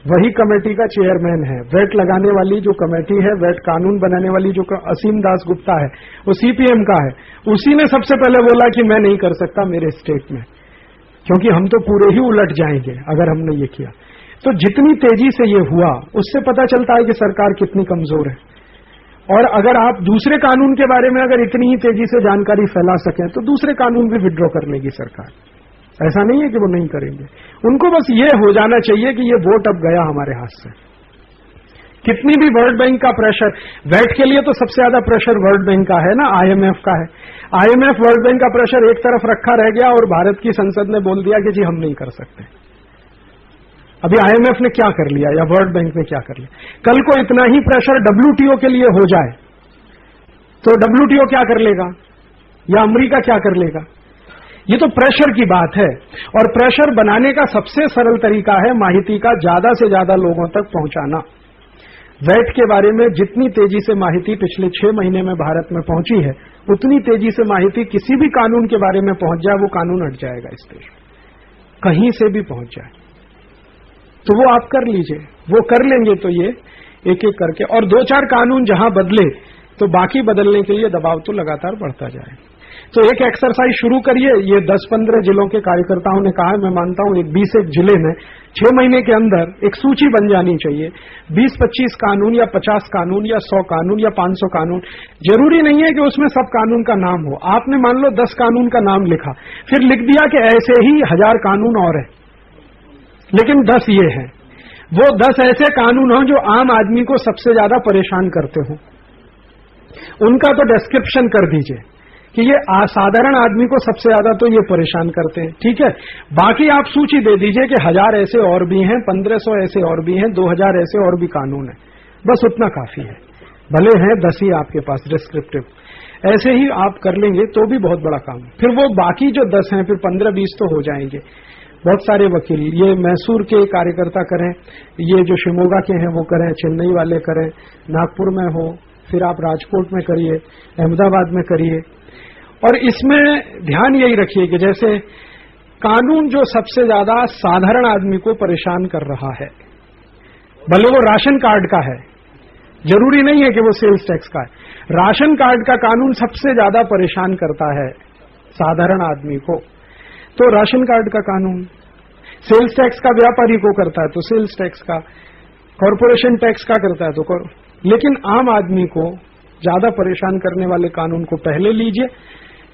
वही कमेटी का चेयरमैन है। वैट लगाने वाली जो कमेटी है, वैट कानून बनाने वाली जो असीम दास गुप्ता है, वो सीपीएम का है। उसी ने सबसे पहले बोला कि मैं नहीं कर सकता मेरे स्टेट में, क्योंकि हम तो पूरे ही उलट जाएंगे अगर हमने ये किया। तो जितनी तेजी से ये हुआ, उससे पता चलता है कि सरकार कितनी कमजोर है। और अगर आप दूसरे कानून के बारे में अगर इतनी ही तेजी से जानकारी फैला सकें तो दूसरे कानून भी विड्रॉ कर लेगी सरकार। ऐसा नहीं है कि वो नहीं करेंगे। उनको बस ये हो जाना चाहिए कि ये वोट अब गया हमारे हाथ से। कितनी भी वर्ल्ड बैंक का प्रेशर, वैट के लिए तो सबसे ज्यादा प्रेशर वर्ल्ड बैंक का है ना, आईएमएफ का है। आईएमएफ वर्ल्ड बैंक का प्रेशर एक तरफ रखा रह गया और भारत की संसद ने बोल दिया कि जी हम नहीं कर सकते। अभी आईएमएफ ने क्या कर लिया या वर्ल्ड बैंक ने क्या कर लिया। कल को इतना ही प्रेशर डब्ल्यूटीओ के लिए हो जाए तो डब्ल्यूटीओ क्या कर लेगा या अमेरिका क्या कर लेगा। ये तो प्रेशर की बात है, और प्रेशर बनाने का सबसे सरल तरीका है माहिती का ज्यादा से ज्यादा लोगों तक पहुंचाना। वैट के बारे में जितनी तेजी से माहिती पिछले 6 महीने में भारत में पहुंची है, उतनी तेजी से माहिती किसी भी कानून के बारे में पहुंच जाए, वो कानून हट जाएगा इस देश में, कहीं से भी पहुंच जाए। तो वो आप कर लीजिए, वो कर लेंगे तो ये एक एक करके। और 2-4 कानून जहां बदले, तो बाकी बदलने के लिए दबाव तो लगातार बढ़ता जाए। तो एक एक्सरसाइज शुरू करिए। ये 10-15 जिलों के कार्यकर्ताओं ने कहा है, मैं मानता हूं 20-1 जिले में 6 महीने के अंदर एक सूची बन जानी चाहिए। 20-25 कानून या 50 कानून या 100 कानून या 500 कानून। जरूरी नहीं है कि उसमें सब कानून का नाम हो। आपने मान लो 10 कानून का नाम लिखा, फिर लिख दिया कि ऐसे ही 1000 कानून और है, लेकिन 10 ये हैं। वो 10 ऐसे कानून हों जो आम आदमी को सबसे ज्यादा परेशान करते हो, उनका तो डिस्क्रिप्शन कर दीजिए कि ये साधारण आदमी को सबसे ज्यादा तो ये परेशान करते हैं। ठीक है, बाकी आप सूची दे दीजिए कि 1000 ऐसे और भी हैं, 1500 ऐसे और भी हैं, 2000 ऐसे और भी कानून है। बस उतना काफी है। भले हैं 10 ही आपके पास डिस्क्रिप्टिव। ऐसे ही आप कर लेंगे तो भी बहुत बड़ा काम। फिर वो बाकी जो 10 हैं, फिर 15-20 तो हो जाएंगे। बहुत सारे वकील, ये मैसूर के कार्यकर्ता करें, ये जो शिमोगा के हैं वो करें, चेन्नई वाले करें, नागपुर में हो, फिर आप राजकोट में करिए, अहमदाबाद में करिए। और इसमें ध्यान यही रखिए कि जैसे कानून जो सबसे ज्यादा साधारण आदमी को परेशान कर रहा है, भले वो राशन कार्ड का है, जरूरी नहीं है कि वो सेल्स टैक्स का है। राशन कार्ड का कानून सबसे ज्यादा परेशान करता है साधारण आदमी को, तो राशन कार्ड का कानून। सेल्स टैक्स का व्यापारी को करता है तो सेल्स टैक्स का, कॉरपोरेशन टैक्स का करता है तो लेकिन आम आदमी को ज्यादा परेशान करने वाले कानून को पहले लीजिए।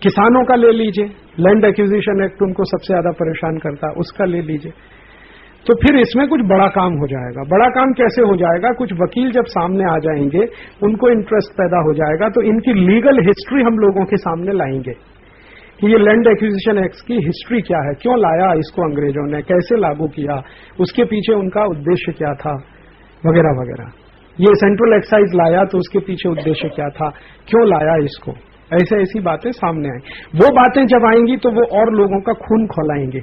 किसानों का ले लीजिए, लैंड एक्विजिशन एक्ट उनको सबसे ज्यादा परेशान करता है, उसका ले लीजिए। तो फिर इसमें कुछ बड़ा काम हो जाएगा। बड़ा काम कैसे हो जाएगा? कुछ वकील जब सामने आ जाएंगे, उनको इंटरेस्ट पैदा हो जाएगा, तो इनकी लीगल हिस्ट्री हम लोगों के सामने लाएंगे कि ये लैंड एक्विजिशन एक्ट की हिस्ट्री क्या है, क्यों लाया इसको अंग्रेजों ने, कैसे लागू किया, उसके पीछे उनका उद्देश्य क्या था, वगैरह वगैरह। ये सेंट्रल एक्साइज लाया तो उसके पीछे उद्देश्य क्या था, क्यों लाया इसको, ऐसी बातें सामने आई। वो बातें जब आएंगी तो वो और लोगों का खून खौलाएंगे।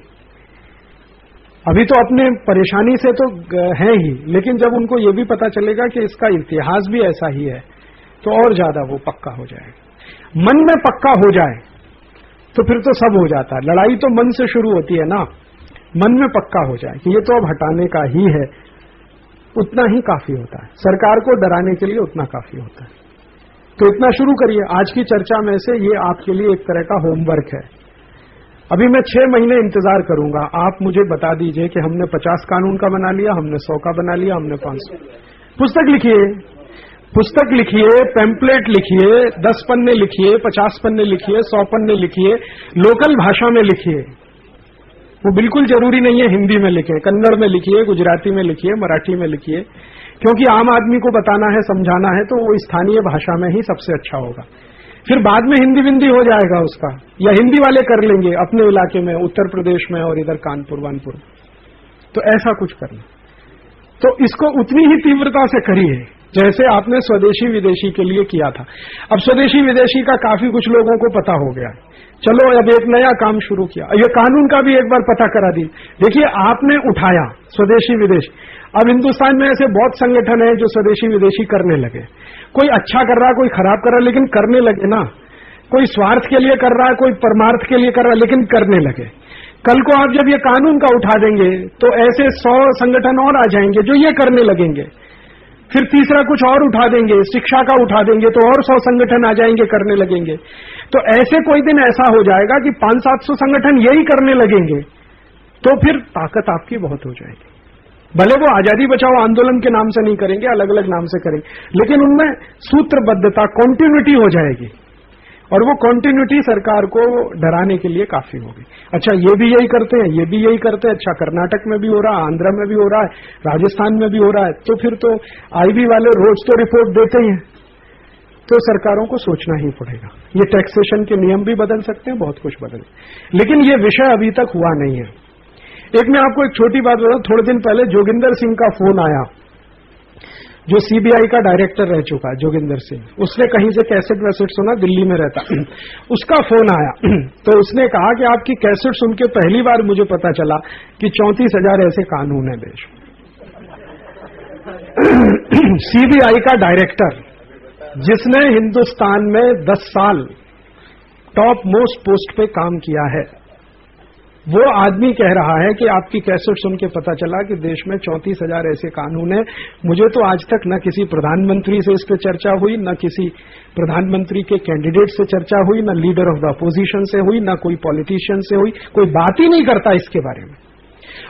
अभी तो अपने परेशानी से तो है ही, लेकिन जब उनको ये भी पता चलेगा कि इसका इतिहास भी ऐसा ही है, तो और ज्यादा वो पक्का हो जाएगा। मन में पक्का हो जाए तो फिर तो सब हो जाता है। लड़ाई तो मन से शुरू होती है ना। मन में पक्का हो जाए कि ये तो अब हटाने का ही है, उतना ही काफी होता है। सरकार को डराने के लिए उतना काफी होता है। तो इतना शुरू करिए। आज की चर्चा में से ये आपके लिए एक तरह का होमवर्क है। अभी मैं 6 महीने इंतजार करूंगा। आप मुझे बता दीजिए कि हमने 50 कानून का बना लिया, हमने 100 का बना लिया, हमने 500। पुस्तक लिखिए, पैम्पलेट लिखिए, 10 पन्ने लिखिए, 50 पन्ने लिखिए, 100 पन्ने लिखिए, लोकल भाषा में लिखिए। वो बिल्कुल जरूरी नहीं है हिंदी में लिखे, कन्नड़ में लिखिए, गुजराती में लिखिए, मराठी में लिखिए, क्योंकि आम आदमी को बताना है, समझाना है, तो वो स्थानीय भाषा में ही सबसे अच्छा होगा। फिर बाद में हिंदी विंदी हो जाएगा उसका, या हिंदी वाले कर लेंगे अपने इलाके में, उत्तर प्रदेश में और इधर कानपुर वानपुर। तो ऐसा कुछ करना। तो इसको उतनी ही तीव्रता से करिए जैसे आपने स्वदेशी विदेशी के लिए किया था। अब स्वदेशी विदेशी का काफी कुछ लोगों को पता हो गया। चलो अब एक नया काम शुरू किया, ये कानून का भी एक बार पता करा दी। देखिए, आपने उठाया स्वदेशी विदेशी। अब हिंदुस्तान में ऐसे बहुत संगठन है जो स्वदेशी विदेशी करने लगे। कोई अच्छा कर रहा है, कोई खराब कर रहा है, लेकिन करने लगे ना। कोई स्वार्थ के लिए कर रहा है, कोई परमार्थ के लिए कर रहा है, लेकिन करने लगे। कल को आप जब ये कानून का उठा देंगे तो ऐसे 100 संगठन और आ जाएंगे जो ये करने लगेंगे। फिर तीसरा कुछ और उठा देंगे, शिक्षा का उठा देंगे, तो और 100 संगठन आ जाएंगे, करने लगेंगे। तो ऐसे कोई दिन ऐसा हो जाएगा कि 500-700 संगठन यही करने लगेंगे, तो फिर ताकत आपकी बहुत हो जाएगी। भले वो आजादी बचाओ आंदोलन के नाम से नहीं करेंगे, अलग अलग नाम से करेंगे, लेकिन उनमें सूत्रबद्धता, कॉन्टिन्यूटी हो जाएगी, और वो कॉन्टिन्यूटी सरकार को डराने के लिए काफी होगी। अच्छा, ये भी यही करते हैं, ये भी यही करते हैं, अच्छा कर्नाटक में भी हो रहा है, आंध्र में भी हो रहा है, राजस्थान में भी हो रहा है, तो फिर तो आईबी वाले रोज तो रिपोर्ट देते ही हैं। तो सरकारों को सोचना ही पड़ेगा। ये टैक्सेशन के नियम भी बदल सकते हैं, बहुत कुछ बदल, लेकिन ये विषय अभी तक हुआ नहीं है। एक मैं आपको एक छोटी बात बताऊं, थोड़े दिन पहले जोगिंदर सिंह का फोन आया, जो सीबीआई का डायरेक्टर रह चुका है, जोगिंदर सिंह। उसने कहीं से कैसेट वैसेट सुना, दिल्ली में रहता, उसका फोन आया, तो उसने कहा कि आपकी कैसेट सुन के पहली बार मुझे पता चला कि 34,000 ऐसे कानून है देश में। सीबीआई का डायरेक्टर, जिसने हिंदुस्तान में 10 साल टॉप मोस्ट पोस्ट पे काम किया है, वो आदमी कह रहा है कि आपकी कैसेट सुन के पता चला कि देश में 34,000 ऐसे कानून हैं। मुझे तो आज तक न किसी प्रधानमंत्री से इस पर चर्चा हुई, न किसी प्रधानमंत्री के कैंडिडेट से चर्चा हुई, न लीडर ऑफ द अपोजिशन से हुई, न कोई पॉलिटिशियन से हुई, कोई बात ही नहीं करता इसके बारे में।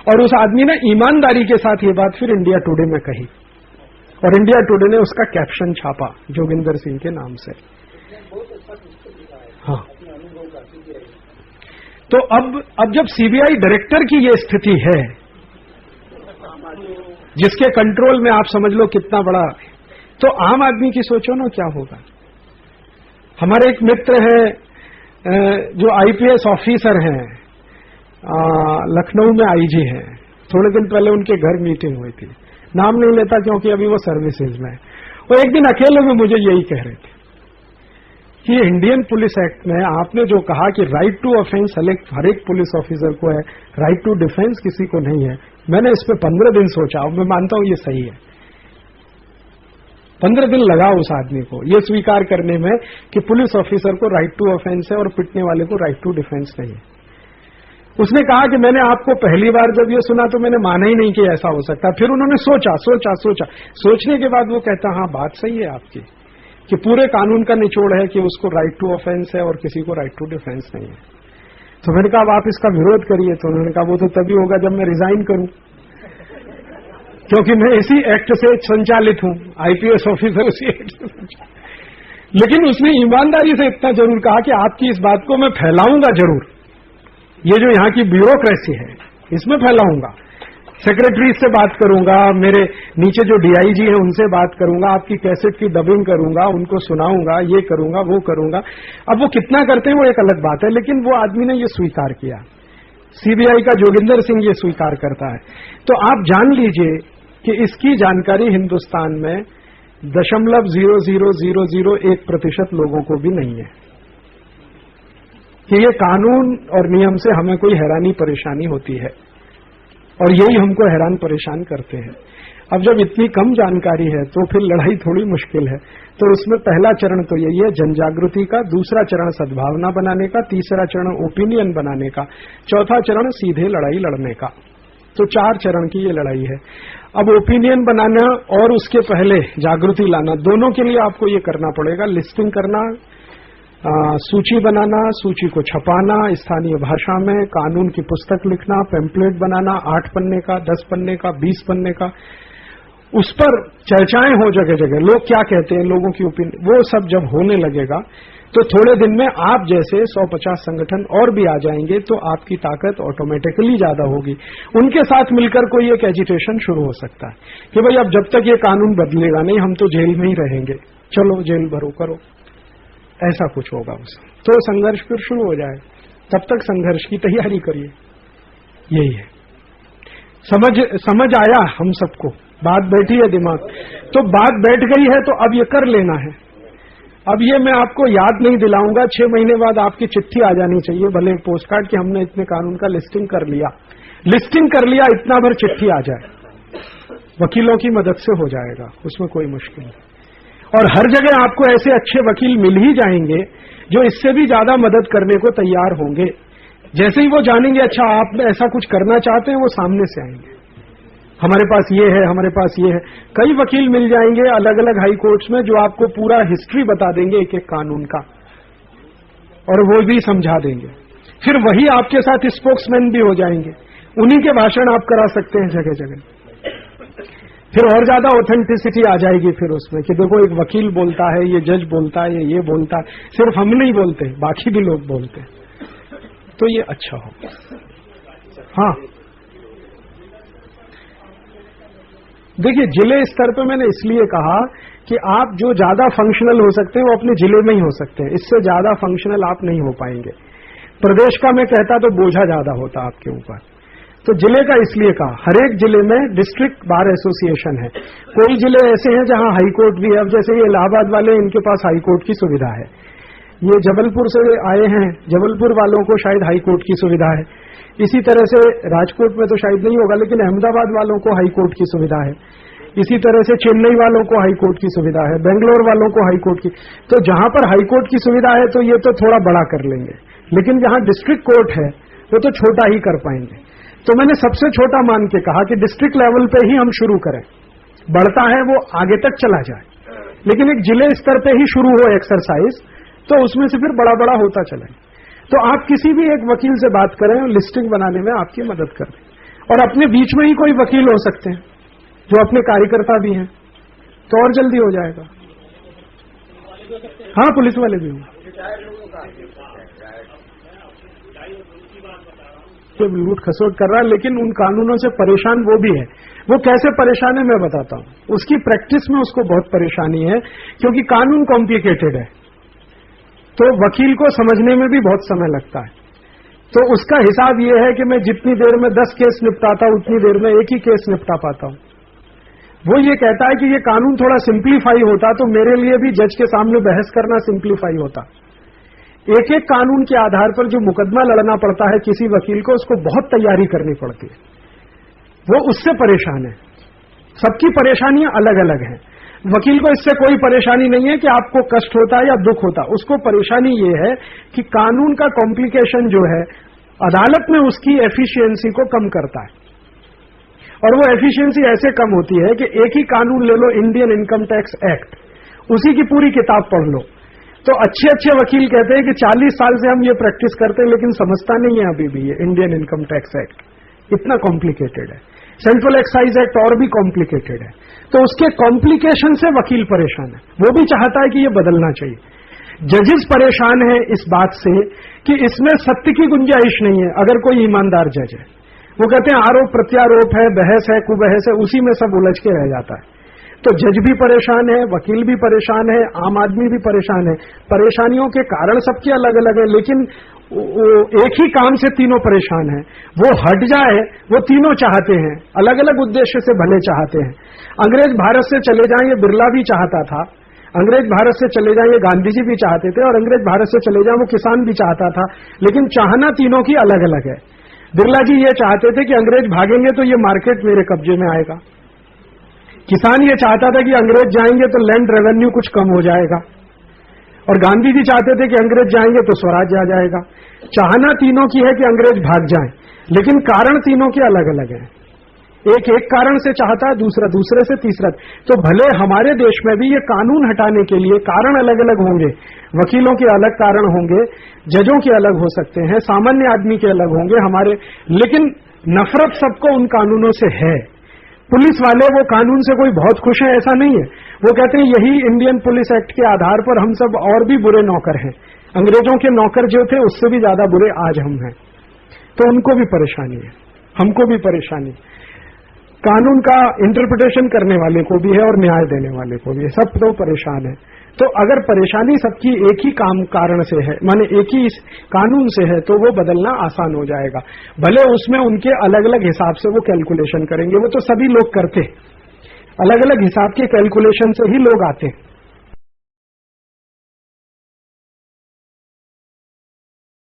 और उस आदमी ने ईमानदारी के साथ ये बात फिर इंडिया टुडे में कही, और इंडिया टुडे ने उसका कैप्शन छापा जोगिंदर सिंह के नाम से। हाँ, तो अब जब सीबीआई डायरेक्टर की ये स्थिति है, जिसके कंट्रोल में आप समझ लो कितना बड़ा, तो आम आदमी की सोचो ना क्या होगा। हमारे एक मित्र है जो आईपीएस ऑफिसर हैं, लखनऊ में आईजी हैं। थोड़े दिन पहले उनके घर मीटिंग हुई थी, नाम नहीं लेता क्योंकि अभी वो सर्विसेज में है। वो एक दिन अकेले में मुझे यही कह रहे थे कि इंडियन पुलिस एक्ट में आपने जो कहा कि राइट टू ऑफेंस हर एक पुलिस ऑफिसर को है, राइट टू डिफेंस किसी को नहीं है। मैंने इस पे 15 दिन सोचा, और मैं मानता हूं ये सही है। 15 दिन लगा उस आदमी को ये स्वीकार करने में कि पुलिस ऑफिसर को राइट टू ऑफेंस है और पिटने वाले को राइट टू डिफेंस नहीं है। उसने कहा कि मैंने आपको पहली बार जब ये सुना तो मैंने माना ही नहीं कि ऐसा हो सकता। फिर उन्होंने सोचने के बाद वो कहता हाँ बात सही है आपकी कि पूरे कानून का निचोड़ है कि उसको राइट टू ऑफेंस है और किसी को राइट टू डिफेंस नहीं है। तो मैंने कहा अब आप इसका विरोध करिए। तो उन्होंने कहा वो तो तभी होगा जब मैं रिजाइन करूं, क्योंकि मैं इसी एक्ट से संचालित हूं, आईपीएस ऑफिसर उसी एक्ट से। लेकिन उसने ईमानदारी से इतना जरूर कहा कि आपकी इस बात को मैं फैलाऊंगा जरूर, ये जो यहाँ की ब्यूरोक्रेसी है इसमें फैलाऊंगा, सेक्रेटरी से बात करूंगा, मेरे नीचे जो डीआईजी हैं उनसे बात करूंगा, आपकी कैसेट की डबिंग करूंगा, उनको सुनाऊंगा, ये करूंगा वो करूंगा। अब वो कितना करते हैं वो एक अलग बात है, लेकिन वो आदमी ने ये स्वीकार किया, सीबीआई का जोगिंदर सिंह ये स्वीकार करता है। तो आप जान लीजिए कि इसकी जानकारी हिंदुस्तान में 0.0001% लोगों को भी नहीं है कि ये कानून और नियम से हमें कोई हैरानी परेशानी होती है, और यही हमको हैरान परेशान करते हैं। अब जब इतनी कम जानकारी है तो फिर लड़ाई थोड़ी मुश्किल है। तो उसमें पहला चरण तो यही है जनजागृति का, दूसरा चरण सद्भावना बनाने का, तीसरा चरण ओपिनियन बनाने का, चौथा चरण सीधे लड़ाई लड़ने का। तो 4 चरण की ये लड़ाई है। अब ओपिनियन बनाना और उसके पहले जागृति लाना, दोनों के लिए आपको ये करना पड़ेगा, लिस्टिंग करना, सूची बनाना, सूची को छपाना, स्थानीय भाषा में कानून की पुस्तक लिखना, पैम्पलेट बनाना 8 पन्ने का, 10 पन्ने का, 20 पन्ने का, उस पर चर्चाएं हो जगह जगह, लोग क्या कहते हैं, लोगों की ओपिनियन, वो सब जब होने लगेगा तो थोड़े दिन में आप जैसे 150 संगठन और भी आ जाएंगे, तो आपकी ताकत ऑटोमेटिकली ज्यादा होगी। उनके साथ मिलकर कोई एक एजिटेशन शुरू हो सकता है कि भाई अब जब तक ये कानून बदलेगा नहीं हम तो जेल में ही रहेंगे, चलो जेल भरो करो, ऐसा कुछ होगा उससे। तो संघर्ष फिर शुरू हो जाए, तब तक संघर्ष की तैयारी करिए। यही है, समझ आया हम सबको, बात बैठी है दिमाग, तो बात बैठ गई है तो अब ये कर लेना है। अब ये मैं आपको याद नहीं दिलाऊंगा, 6 महीने बाद आपकी चिट्ठी आ जानी चाहिए, भले एक पोस्ट कार्ड कि हमने इतने कानून का लिस्टिंग कर लिया, इतना भर चिट्ठी आ जाए, वकीलों की मदद से हो जाएगा, उसमें कोई मुश्किल नहीं। और हर जगह आपको ऐसे अच्छे वकील मिल ही जाएंगे जो इससे भी ज्यादा मदद करने को तैयार होंगे। जैसे ही वो जानेंगे अच्छा आप ऐसा कुछ करना चाहते हैं, वो सामने से आएंगे, हमारे पास ये है, हमारे पास ये है। कई वकील मिल जाएंगे अलग अलग हाई कोर्ट्स में जो आपको पूरा हिस्ट्री बता देंगे एक एक कानून का, और वो भी समझा देंगे। फिर वही आपके साथ स्पोक्समैन भी हो जाएंगे, उन्हीं के भाषण आप करा सकते हैं जगह जगह। फिर और ज्यादा ऑथेंटिसिटी आ जाएगी फिर उसमें कि देखो एक वकील बोलता है, ये जज बोलता है, ये बोलता है, सिर्फ हम नहीं बोलते, बाकी भी लोग बोलते हैं, तो ये अच्छा हो। हाँ देखिए, जिले स्तर पे मैंने इसलिए कहा कि आप जो ज्यादा फंक्शनल हो सकते हैं वो अपने जिले में ही हो सकते हैं, इससे ज्यादा फंक्शनल आप नहीं हो पाएंगे। प्रदेश का मैं कहता तो बोझा ज्यादा होता आपके ऊपर, तो जिले का इसलिए कहा। हर एक जिले में डिस्ट्रिक्ट बार एसोसिएशन है, कोई जिले ऐसे हैं जहां हाई कोर्ट भी है। अब जैसे ये इलाहाबाद वाले, इनके पास हाई कोर्ट की सुविधा है, ये जबलपुर से आए हैं, जबलपुर वालों को शायद हाई कोर्ट की सुविधा है। इसी तरह से राजकोट में तो शायद नहीं होगा, लेकिन अहमदाबाद वालों को हाई कोर्ट की सुविधा है। इसी तरह से चेन्नई वालों को हाई कोर्ट की सुविधा है, बेंगलोर वालों को हाई कोर्ट की। तो जहां पर हाई कोर्ट की सुविधा है तो ये तो थोड़ा बड़ा कर लेंगे, लेकिन जहां डिस्ट्रिक्ट कोर्ट है वो तो छोटा ही कर पाएंगे। तो मैंने सबसे छोटा मान के कहा कि डिस्ट्रिक्ट लेवल पे ही हम शुरू करें, बढ़ता है वो आगे तक चला जाए, लेकिन एक जिले स्तर पे ही शुरू हो एक्सरसाइज, तो उसमें से फिर बड़ा बड़ा होता चले। तो आप किसी भी एक वकील से बात करें, लिस्टिंग बनाने में आपकी मदद करें, और अपने बीच में ही कोई वकील हो सकते हैं जो अपने कार्यकर्ता भी हैं, तो और जल्दी हो जाएगा। हाँ, पुलिस वाले भी हों, तो लूट खसोट कर रहा है, लेकिन उन कानूनों से परेशान वो भी है। वो कैसे परेशान है मैं बताता हूं। उसकी प्रैक्टिस में उसको बहुत परेशानी है, क्योंकि कानून कॉम्प्लिकेटेड है, तो वकील को समझने में भी बहुत समय लगता है। तो उसका हिसाब ये है कि मैं जितनी देर में 10 केस निपटाता हूं उतनी देर में एक ही केस निपटा पाता हूं। वो ये कहता है कि ये कानून थोड़ा सिंप्लीफाई होता तो मेरे लिए भी जज के सामने बहस करना सिंप्लीफाई होता। एक एक कानून के आधार पर जो मुकदमा लड़ना पड़ता है किसी वकील को, उसको बहुत तैयारी करनी पड़ती है, वो उससे परेशान है। सबकी परेशानियां अलग अलग हैं। वकील को इससे कोई परेशानी नहीं है कि आपको कष्ट होता है या दुख होता, उसको परेशानी ये है कि कानून का कॉम्प्लिकेशन जो है अदालत में उसकी एफिशिएंसी को कम करता है। और वो एफिशिएंसी ऐसे कम होती है कि एक ही कानून ले लो, इंडियन इनकम टैक्स एक्ट, उसी की पूरी किताब पढ़ लो। तो अच्छे अच्छे वकील कहते हैं कि 40 साल से हम ये प्रैक्टिस करते हैं, लेकिन समझता नहीं है अभी भी ये इंडियन इनकम टैक्स एक्ट इतना कॉम्प्लिकेटेड है। सेंट्रल एक्साइज एक्ट और भी कॉम्प्लिकेटेड है। तो उसके कॉम्प्लिकेशन से वकील परेशान है, वो भी चाहता है कि ये बदलना चाहिए। जजेस परेशान है इस बात से कि इसमें सत्य की गुंजाइश नहीं है। अगर कोई ईमानदार जज है, वो कहते हैं आरोप प्रत्यारोप है, बहस है, कुबहस है, उसी में सब उलझ के रह जाता है। तो जज भी परेशान है, वकील भी परेशान है, आम आदमी भी परेशान है। परेशानियों के कारण सबके अलग अलग है, लेकिन एक ही काम से तीनों परेशान है। वो हट जाए, वो तीनों चाहते हैं, अलग अलग उद्देश्य से भले चाहते हैं। अंग्रेज भारत से चले जाएं, ये बिरला भी चाहता था। अंग्रेज भारत से चले जाएं, ये गांधी जी भी चाहते थे। और अंग्रेज भारत से चले जाएं, वो किसान भी चाहता था। लेकिन चाहना तीनों की अलग अलग है। बिरला जी ये चाहते थे कि अंग्रेज भागेंगे तो ये मार्केट मेरे कब्जे में आएगा। किसान ये चाहता था कि अंग्रेज जाएंगे तो लैंड रेवेन्यू कुछ कम हो जाएगा। और गांधी जी चाहते थे कि अंग्रेज जाएंगे तो स्वराज आ जाएगा। चाहना तीनों की है कि अंग्रेज भाग जाएं, लेकिन कारण तीनों के अलग अलग हैं। एक एक कारण से चाहता है, दूसरा दूसरे से, तीसरा। तो भले हमारे देश में भी ये कानून हटाने के लिए कारण अलग अलग होंगे, वकीलों के अलग कारण होंगे, जजों के अलग हो सकते हैं, सामान्य आदमी के अलग होंगे हमारे, लेकिन नफरत सबको उन कानूनों से है। पुलिस वाले वो कानून से कोई बहुत खुश है ऐसा नहीं है। वो कहते हैं यही इंडियन पुलिस एक्ट के आधार पर हम सब और भी बुरे नौकर हैं। अंग्रेजों के नौकर जो थे उससे भी ज्यादा बुरे आज हम हैं। तो उनको भी परेशानी है, हमको भी परेशानी। कानून का इंटरप्रिटेशन करने वाले को भी है और न्याय देने वाले को भी है, सब तो परेशान है। तो अगर परेशानी सबकी एक ही कारण से है, माने एक ही कानून से है, तो वो बदलना आसान हो जाएगा। भले उसमें उनके अलग अलग हिसाब से वो कैलकुलेशन करेंगे, वो तो सभी लोग करते, अलग अलग हिसाब के कैलकुलेशन से ही लोग आते हैं।